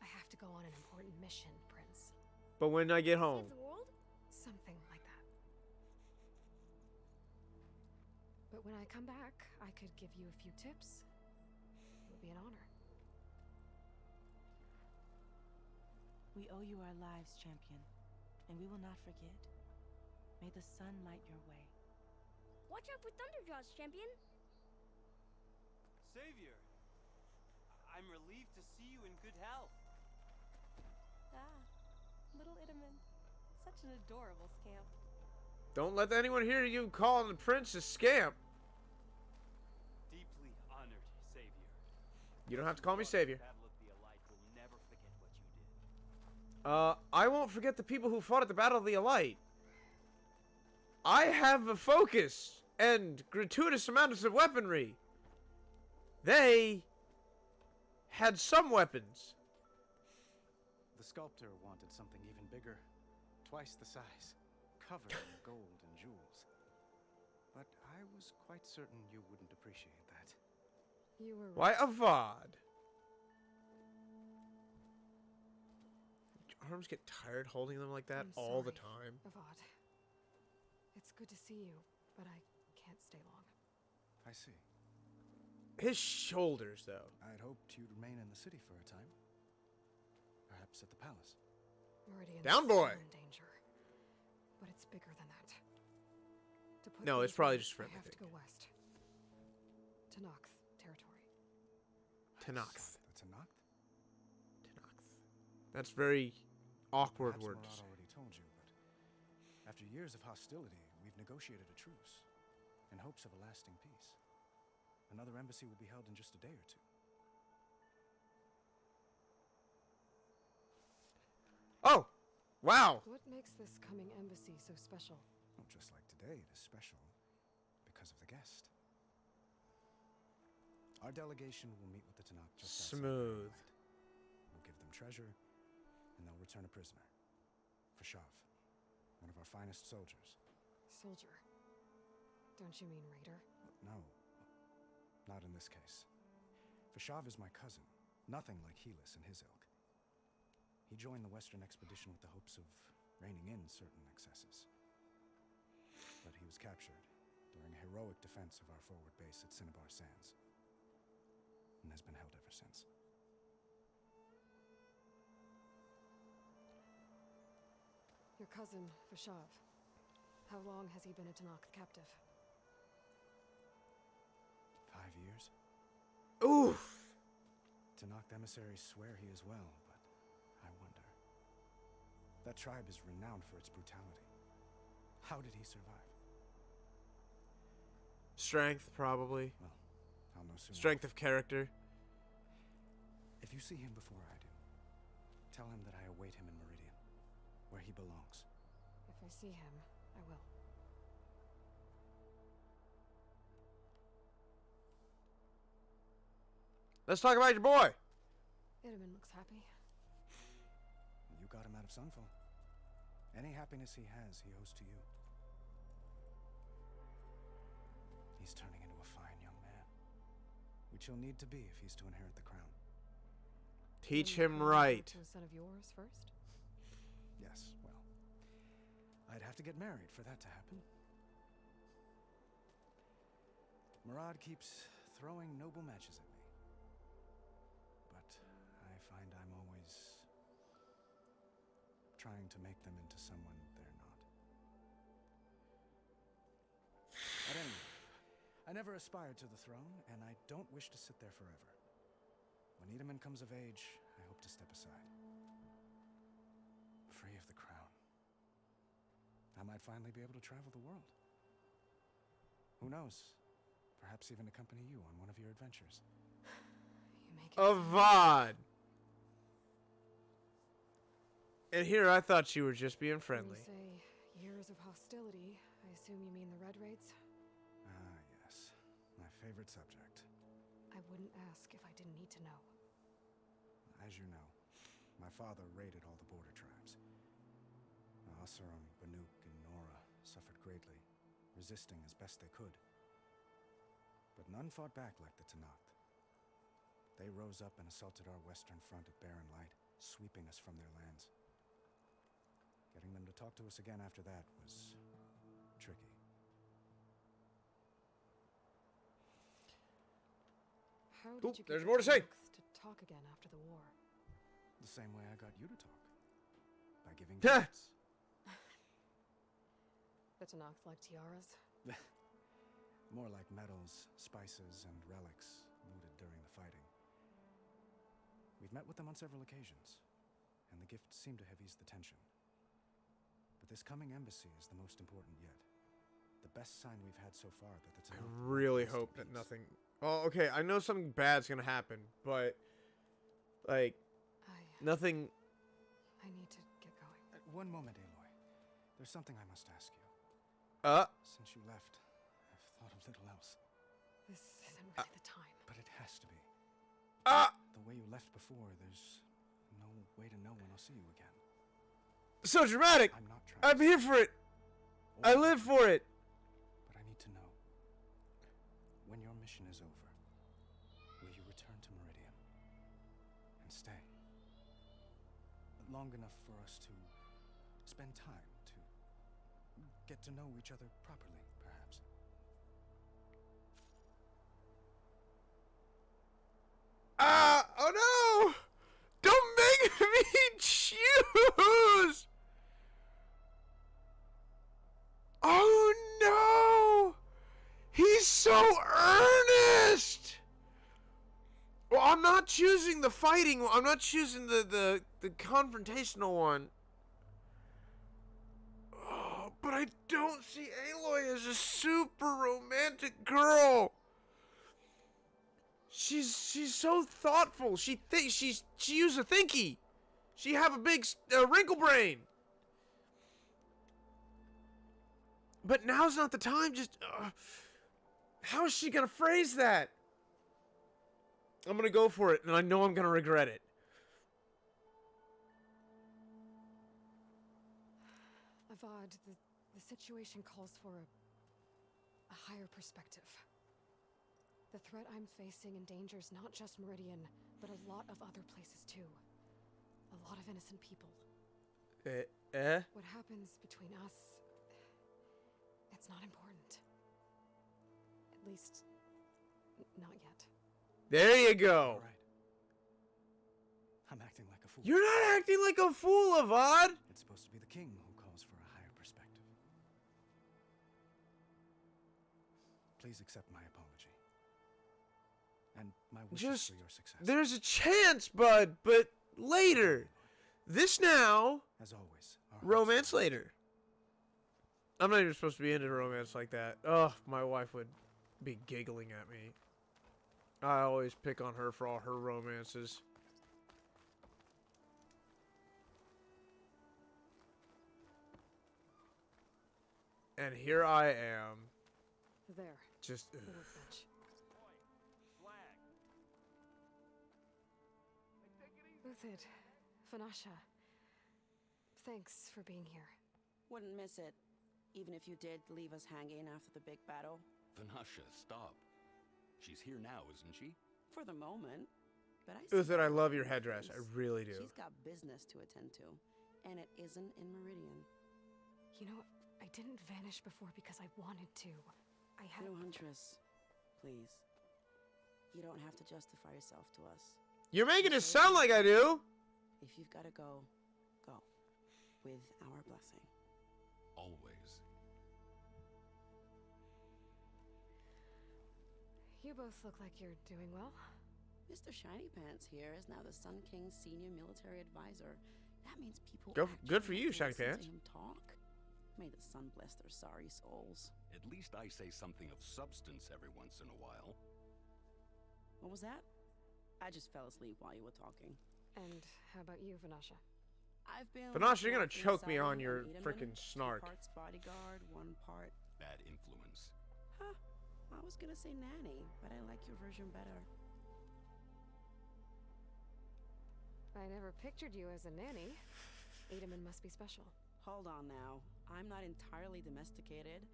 have to go on an important mission, Prince. But when I get home. Save the world? Something like that. But when I come back, I could give you a few tips. It would be an honor. We owe you our lives, champion, and we will not forget. May the sun light your way. Watch out for Thunderjaws, champion. Savior, I'm relieved to see you in good health. Ah, little Itamen. Such an adorable scamp. Don't let anyone hear you calling the prince a scamp. Deeply honored, Savior. You don't have to call me Savior. Battle of the Elite will never forget what you did. I won't forget the people who fought at the Battle of the Elite. I have a focus and gratuitous amounts of weaponry. They had some weapons. The sculptor wanted something even bigger, twice the size, covered in gold and jewels. But I was quite certain you wouldn't appreciate that. You were Why, Avad? Your arms get tired holding them like that I'm all the sorry, time. Avad. It's good to see you, but I can't stay long. I see. His shoulders, though. I'd hoped you'd remain in the city for a time. Perhaps at the palace. Meridian's Down, boy! still in danger. But it's bigger than that. To put No, it's things probably right, just friendly I have to thinking. go west. To Nox territory. Tanax. The Tanakh? That's very awkward Perhaps word to Murad say. already told you, but after years of hostility, we've negotiated a truce in hopes of a lasting peace. Another embassy will be held in just a day or two. Oh! Wow! What makes this coming embassy so special? Well, just like today, it is special because of the guest. Our delegation will meet with the Tanakh just outside Smooth. Ireland. We'll give them treasure, and they'll return a prisoner. Fashav, one of our finest soldiers. Soldier. Don't you mean raider? No, not in this case. Fashav is my cousin, nothing like Helis and his ilk. He joined the Western expedition with the hopes of reining in certain excesses. But he was captured during a heroic defense of our forward base at Cinnabar Sands, and has been held ever since. Your cousin, Fashav. How long has he been a Tanakh captive? 5 years. Oof! Tanakh emissaries swear he is well, but I wonder. That tribe is renowned for its brutality. How did he survive? Strength, probably. Well, I'll know soon. Strength of character. If you see him before I do, tell him that I await him in Meridian, where he belongs. If I see him, I will. Let's talk about your boy. Itamen looks happy. You got him out of Sunfall. Any happiness he has, he owes to you. He's turning into a fine young man, which he'll need to be if he's to inherit the crown. Teach Then him you right. To a son of yours first? Yes, well, I'd have to get married for that to happen. Murad keeps throwing noble matches at me. But I find I'm always trying to make them into someone they're not. At any rate, I never aspired to the throne, and I don't wish to sit there forever. When Itamen comes of age, I hope to step aside. Free of the crown. I might finally be able to travel the world. Who knows? Perhaps even accompany you on one of your adventures. You make it Avad. And here I thought you were just being friendly. When you say years of hostility, I assume you mean the Red Raids? Ah, yes. My favorite subject. I wouldn't ask if I didn't need to know. As you know, my father raided all the border tribes. Asurum, Banuk, and Nora suffered greatly, resisting as best they could. But none fought back like the Tenakth. They rose up and assaulted our western front at Barren Light, sweeping us from their lands. Getting them to talk to us again after that was tricky. How Cool, did you there's get more to say. to talk again after the war? The same way I got you to talk. By giving Yeah. gifts. The Tenakth like tiaras? More like medals, spices, and relics looted during the fighting. We've met with them on several occasions, and the gifts seem to have eased the tension. But this coming embassy is the most important yet. The best sign we've had so far that the I Tenakth really won't rest in hope that peace. nothing... Oh, okay, I know something bad's gonna happen, but... Like... Nothing... I need to get going. One moment, Aloy. There's something I must ask you. Since you left, I've thought of little else. This isn't really the time. But it has to be. Ah! The way you left before, there's no way to know when I'll see you again. So dramatic! I'm not trying I'm here for it! I live for it! But I need to know. When your mission is over, will you return to Meridian? And stay? Long enough for us to spend time, to get to know each other properly, perhaps. Oh no! Don't make me choose! Oh no! He's so earnest! Well, I'm not choosing the fighting one. I'm not choosing the confrontational one. Oh, but I don't see Aloy as a super romantic girl. She's so thoughtful. She use a thinky. She have a big wrinkle brain. But now's not the time. Just how is she gonna phrase that? I'm gonna go for it, and I know I'm gonna regret it. Avad, the situation calls for a higher perspective. The threat I'm facing endangers not just Meridian, but a lot of other places too. A lot of innocent people. What happens between us, it's not important. At least, not yet. There you go. All right. I'm acting like a fool. You're not acting like a fool, Avad. It's supposed to be the king who calls for a higher perspective. Please accept my apology. And my wishes Just, for your success. there's a chance, bud, but later. This now. As always. Romance later. I'm not even supposed to be into romance like that. Oh, my wife would be giggling at me. I always pick on her for all her romances. And here I am. There. Just. The workbench. Uthid, Vanasha, thanks for being here. Wouldn't miss it, even if you did leave us hanging after the big battle. Vanasha, stop. She's here now, isn't she? For the moment. But Uthid, I love your headdress. I really do. She's got business to attend to, and it isn't in Meridian. You know, I didn't vanish before because I wanted to. I had... No, Huntress. Please. You don't have to justify yourself to us. You're making it sound like I do. If you've got to go, go. With our blessing. Always. You both look like you're doing well. Mr. Shiny Pants here is now the Sun King's senior military advisor. That means people Good for you, Shiny listen to Pants. him talk. May the sun bless their sorry souls. At least I say something of substance every once in a while. What was that? I just fell asleep while you were talking. And how about you, Vanasha? I've been. Vanasha, you're gonna choke me inside on your Eden freaking Man, snark. 2 parts bodyguard, 1 part. Bad influence. Huh. I was gonna say nanny, but I like your version better. I never pictured you as a nanny. Edaman must be special. Hold on now. I'm not entirely domesticated.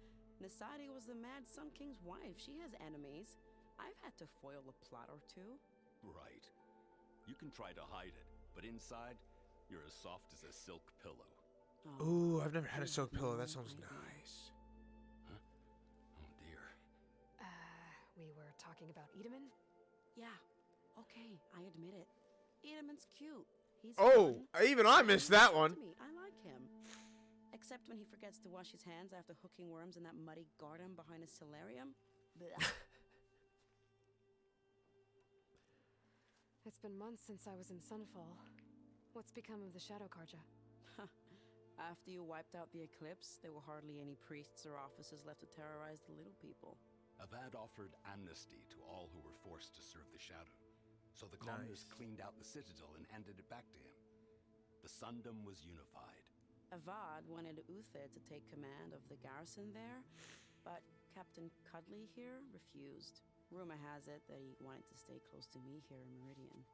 Nasadi was the Mad Sun King's wife. She has enemies. I've had to foil a plot or 2. Right. You can try to hide it, but inside, you're as soft as a silk pillow. Ooh, I've never had a silk pillow. That sounds nice. Huh? Oh dear. We were talking about Edaman? Yeah. Okay, I admit it. Edaman's cute. He's Oh, fun. even I missed that one. To me, I like him. Except when he forgets to wash his hands after hooking worms in that muddy garden behind a solarium. Blech. It's been months since I was in Sunfall. What's become of the Shadow Karja? After you wiped out the eclipse, there were hardly any priests or officers left to terrorize the little people. Avad offered amnesty to all who were forced to serve the Shadow. So the commoners cleaned out the citadel and handed it back to him. The Sundom was unified. Avad wanted Uther to take command of the garrison there, but Captain Cudley here refused. Rumor has it that he wanted to stay close to me here in Meridian.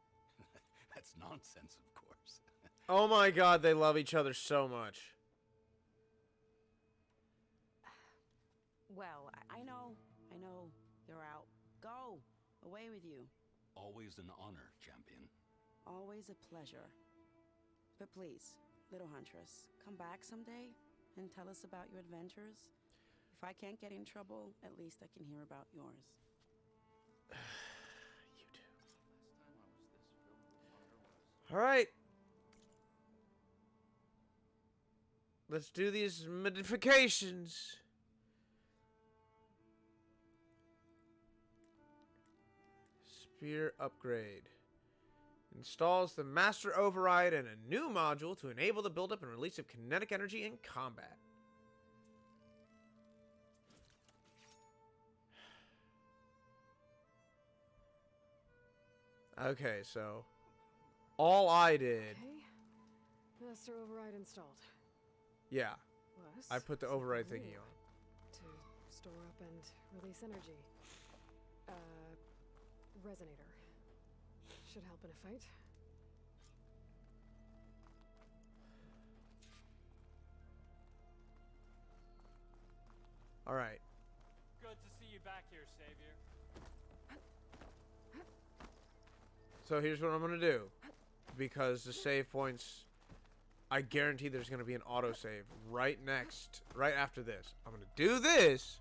That's nonsense, of course. Oh my god, they love each other so much. Well, I know. You're out. Go! Away with you. Always an honor, champion. Always a pleasure. But please, little huntress, come back someday and tell us about your adventures. If I can't get in trouble, at least I can hear about yours. You do. Alright. Let's do these modifications. Spear upgrade. Installs the Master Override and a new module to enable the buildup and release of kinetic energy in combat. Okay, so all I did. Okay. Master Override installed. Yeah. Plus, I put the something override new thingy on. To store up and release energy. Resonator. Should help in a fight. All right. Good to see you back here, Savior. So here's what I'm going to do. Because the save points, I guarantee there's going to be an autosave right after this. I'm going to do this.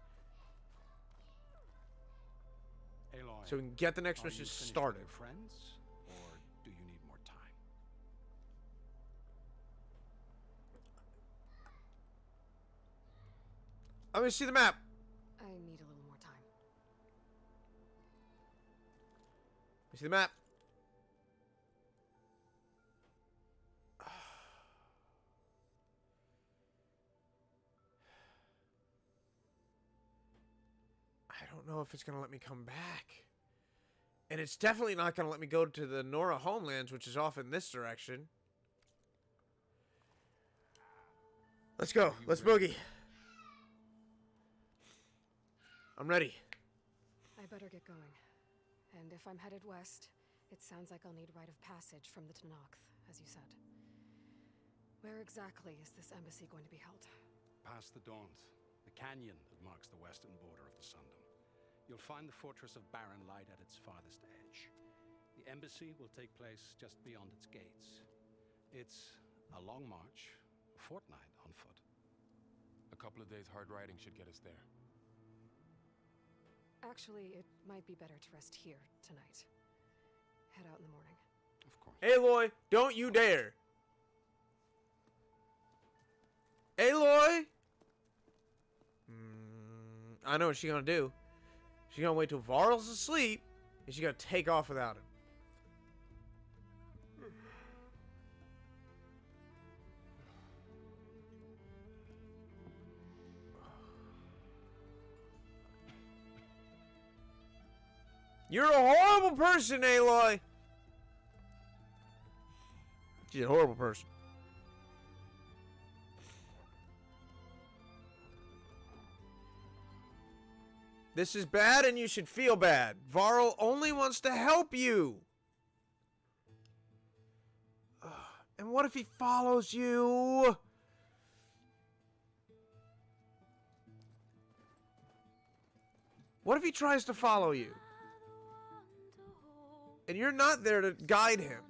Aloy, So we can get the next are you mission finished with started. your friends, or do you need more time? Let me see the map. I need a little more time. Let me see the map. I don't know if it's going to let me come back. And it's definitely not going to let me go to the Nora homelands, which is off in this direction. Let's go. Let's boogie. I'm ready. I better get going. And if I'm headed west, it sounds like I'll need rite of passage from the Tenakth, as you said. Where exactly is this embassy going to be held? Past the Daunt, the canyon that marks the western border of the Sundom. You'll find the fortress of Barren Light at its farthest edge. The embassy will take place just beyond its gates. It's a long march, a fortnight on foot. A couple of days hard riding should get us there. Actually, it might be better to rest here tonight. Head out in the morning. Of course. Aloy, don't you dare. Aloy! I know what she's gonna do. She's gonna wait till Varl's asleep, and she's gonna take off without him. You're a horrible person, Aloy. She's a horrible person. This is bad and you should feel bad. Varl only wants to help you. And what if he follows you? What if he tries to follow you? And you're not there to guide him.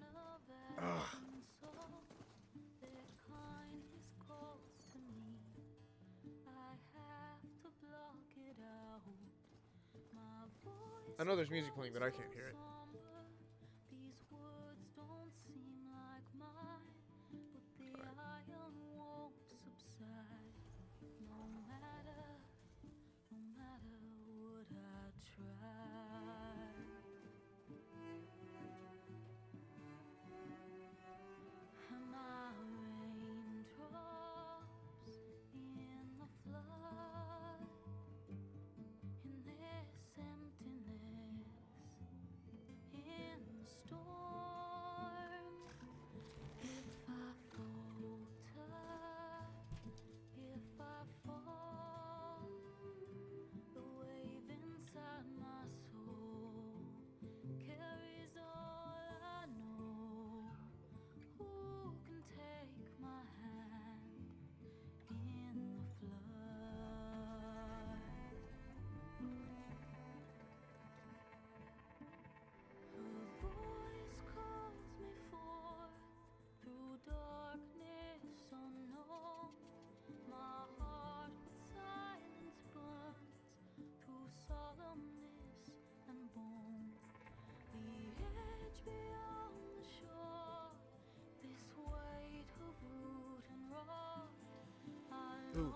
Ugh. I know there's music playing, but I can't hear it. Ooh.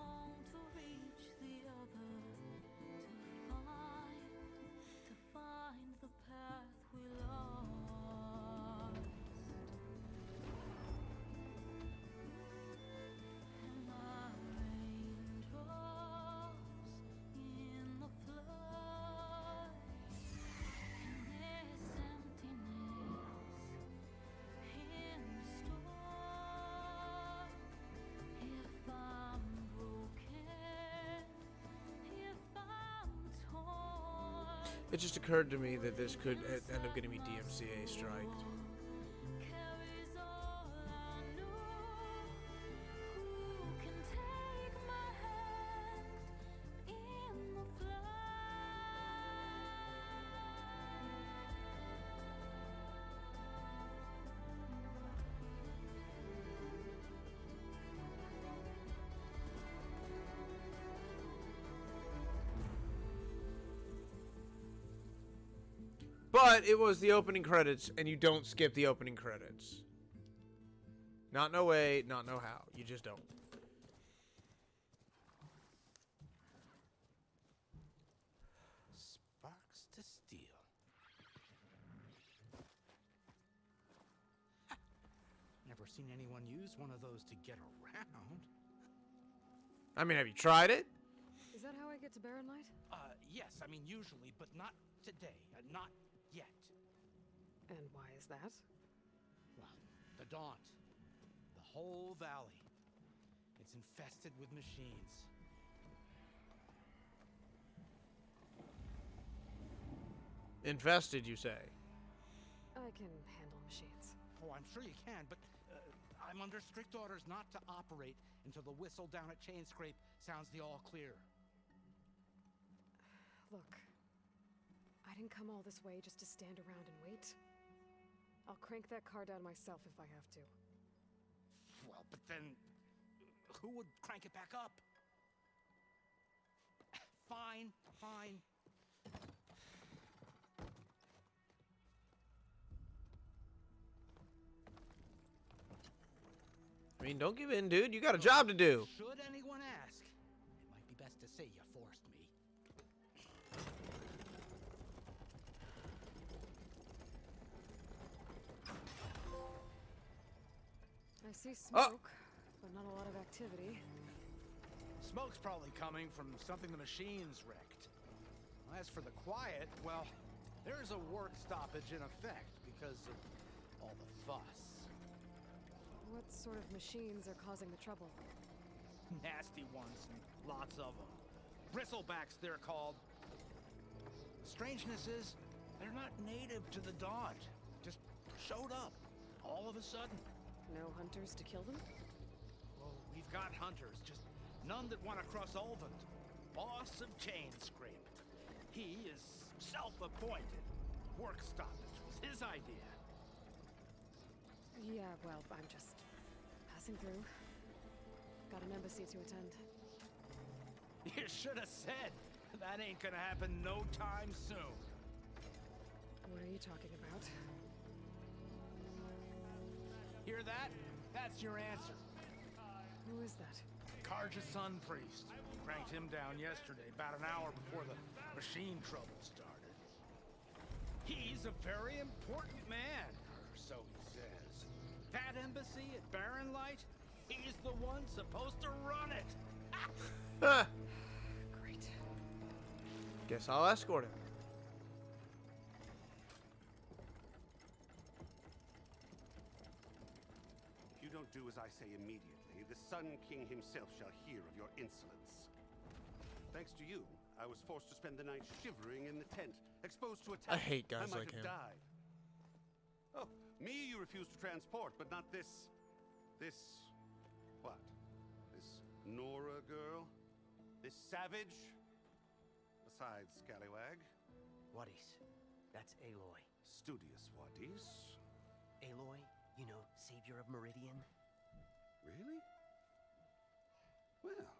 It just occurred to me that this could end up getting me DMCA striked. But it was the opening credits, and you don't skip the opening credits. Not no way, not no how. You just don't. Sparks to steel. Never seen anyone use one of those to get around. I mean, have you tried it? Is that how I get to Barren Light? Yes, I mean usually, but not today. Not yet. And why is that? Well, the Daunt. The whole valley. It's infested with machines. Infested, you say? I can handle machines. Oh, I'm sure you can, but I'm under strict orders not to operate until the whistle down at Chainscrape sounds the all clear. Look, I didn't come all this way just to stand around and wait. I'll crank that car down myself if I have to. Well, but then who would crank it back up? Fine, fine. I mean, don't give in, dude. You got a job to do. Should anyone ask, it might be best to say you forced me. I see smoke, but not a lot of activity. Smoke's probably coming from something the machines wrecked. As for the quiet, well, There's a work stoppage in effect because of all the fuss. What sort of machines are causing the trouble? Nasty ones, and lots of them. Bristlebacks, they're called. The strangeness is, they're not native to the Dodge. Just showed up, all of a sudden. No hunters to kill them? Oh, we've got hunters, just none that want to cross Ulvund. Boss of Chainscrape. He is self-appointed. Work stoppage was his idea. Yeah, well, I'm just passing through. Got an embassy to attend. You should have said. That ain't gonna happen no time soon. What are you talking about? Hear that? That's your answer. Who is that? Karja Sun Priest. Cranked him down yesterday, about an hour before the machine trouble started. He's a very important man, or so he says. That embassy at Barren Light, he's the one supposed to run it. Great. Guess I'll escort him. If you don't do as I say immediately, the Sun King himself shall hear of your insolence. Thanks to you, I was forced to spend the night shivering in the tent, exposed to attack. I hate guys I might like have him. died. Oh, me you refuse to transport, but not this... what? This Nora girl? This savage? Besides, Scallywag. Wadis. That's Aloy. Studious Wadis. Aloy, you know, savior of Meridian. Really? Well,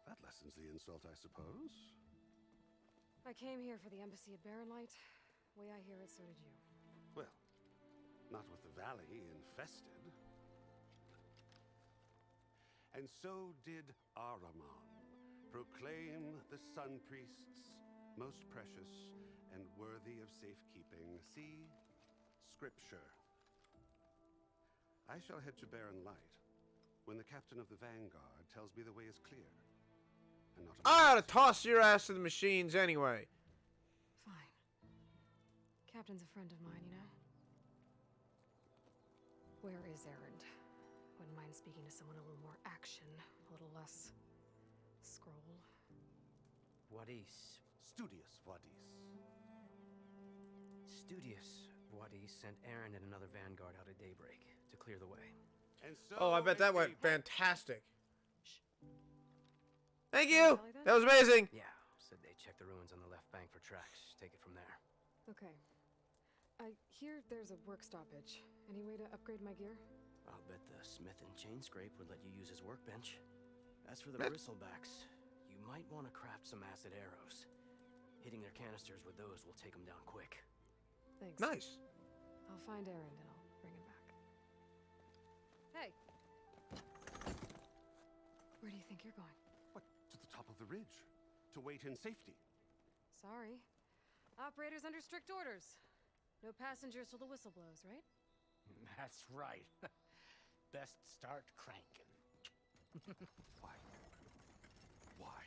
that lessens the insult, I suppose. I came here for the embassy at Barren Light. Way I hear it, so did you. Well, not with the valley infested. And so did Ahriman, proclaim the Sun Priests most precious and worthy of safekeeping. See Scripture. I shall head to Barren Light when the captain of the Vanguard tells me the way is clear. And not I ought to toss your ass to the machines anyway. Fine. Captain's a friend of mine, you know? Where is Erend? Wouldn't mind speaking to someone a little more action, a little less scroll. Wadis. Studious Wadis. Studious Wadis sent Aaron and another vanguard out at daybreak to clear the way. And so Oh, I bet that went they- fantastic. Thank you. That was amazing. Yeah, said they checked the ruins on the left bank for tracks. Take it from there. Okay. I hear there's a work stoppage. Any way to upgrade my gear? I'll bet the Smith and Chainscrape would let you use his workbench. As for the Meh. bristlebacks, you might want to craft some acid arrows. Hitting their canisters with those will take them down quick. Thanks. Nice. I'll find Erend and I'll bring him back. Hey! Where do you think you're going? What, to the top of the ridge? To wait in safety? Sorry. Operator's under strict orders. No passengers till the whistle blows, right? That's right. Best start cranking. Why? Why?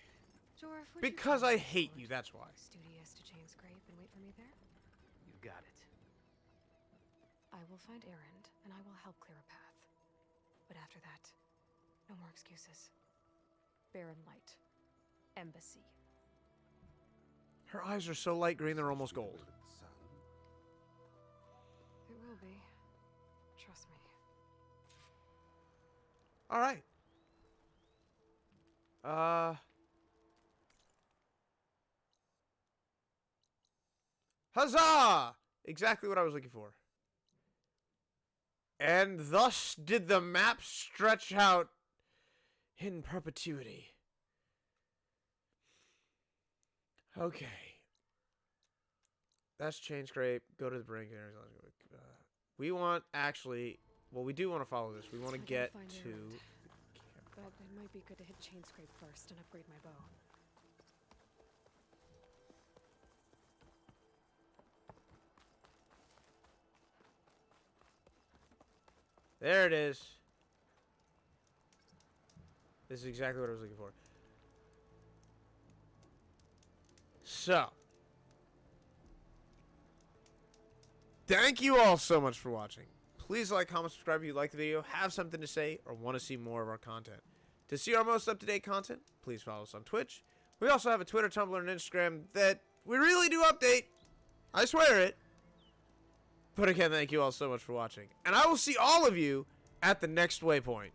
Jorf, would Because you I hate you, that's why. Studious to Chainscrape and wait for me there? You got it. I will find Erend, and I will help clear a path. But after that, no more excuses. Barren Light. Embassy. Her eyes are so light green they're almost gold. It will be. Trust me. All right. Huzzah! Exactly what I was looking for. And thus did the map stretch out in perpetuity. Okay. That's Chainscrape. Go to the brink. We want, actually, well, we do want to follow this. We want to get find to... Erend. But it might be good to hit Chainscrape first and upgrade my bow. There it is. This is exactly what I was looking for. So. Thank you all so much for watching. Please like, comment, subscribe if you like the video, have something to say, or want to see more of our content. To see our most up-to-date content, please follow us on Twitch. We also have a Twitter, Tumblr, and Instagram that we really do update. I swear it. But again, thank you all so much for watching. And I will see all of you at the next waypoint.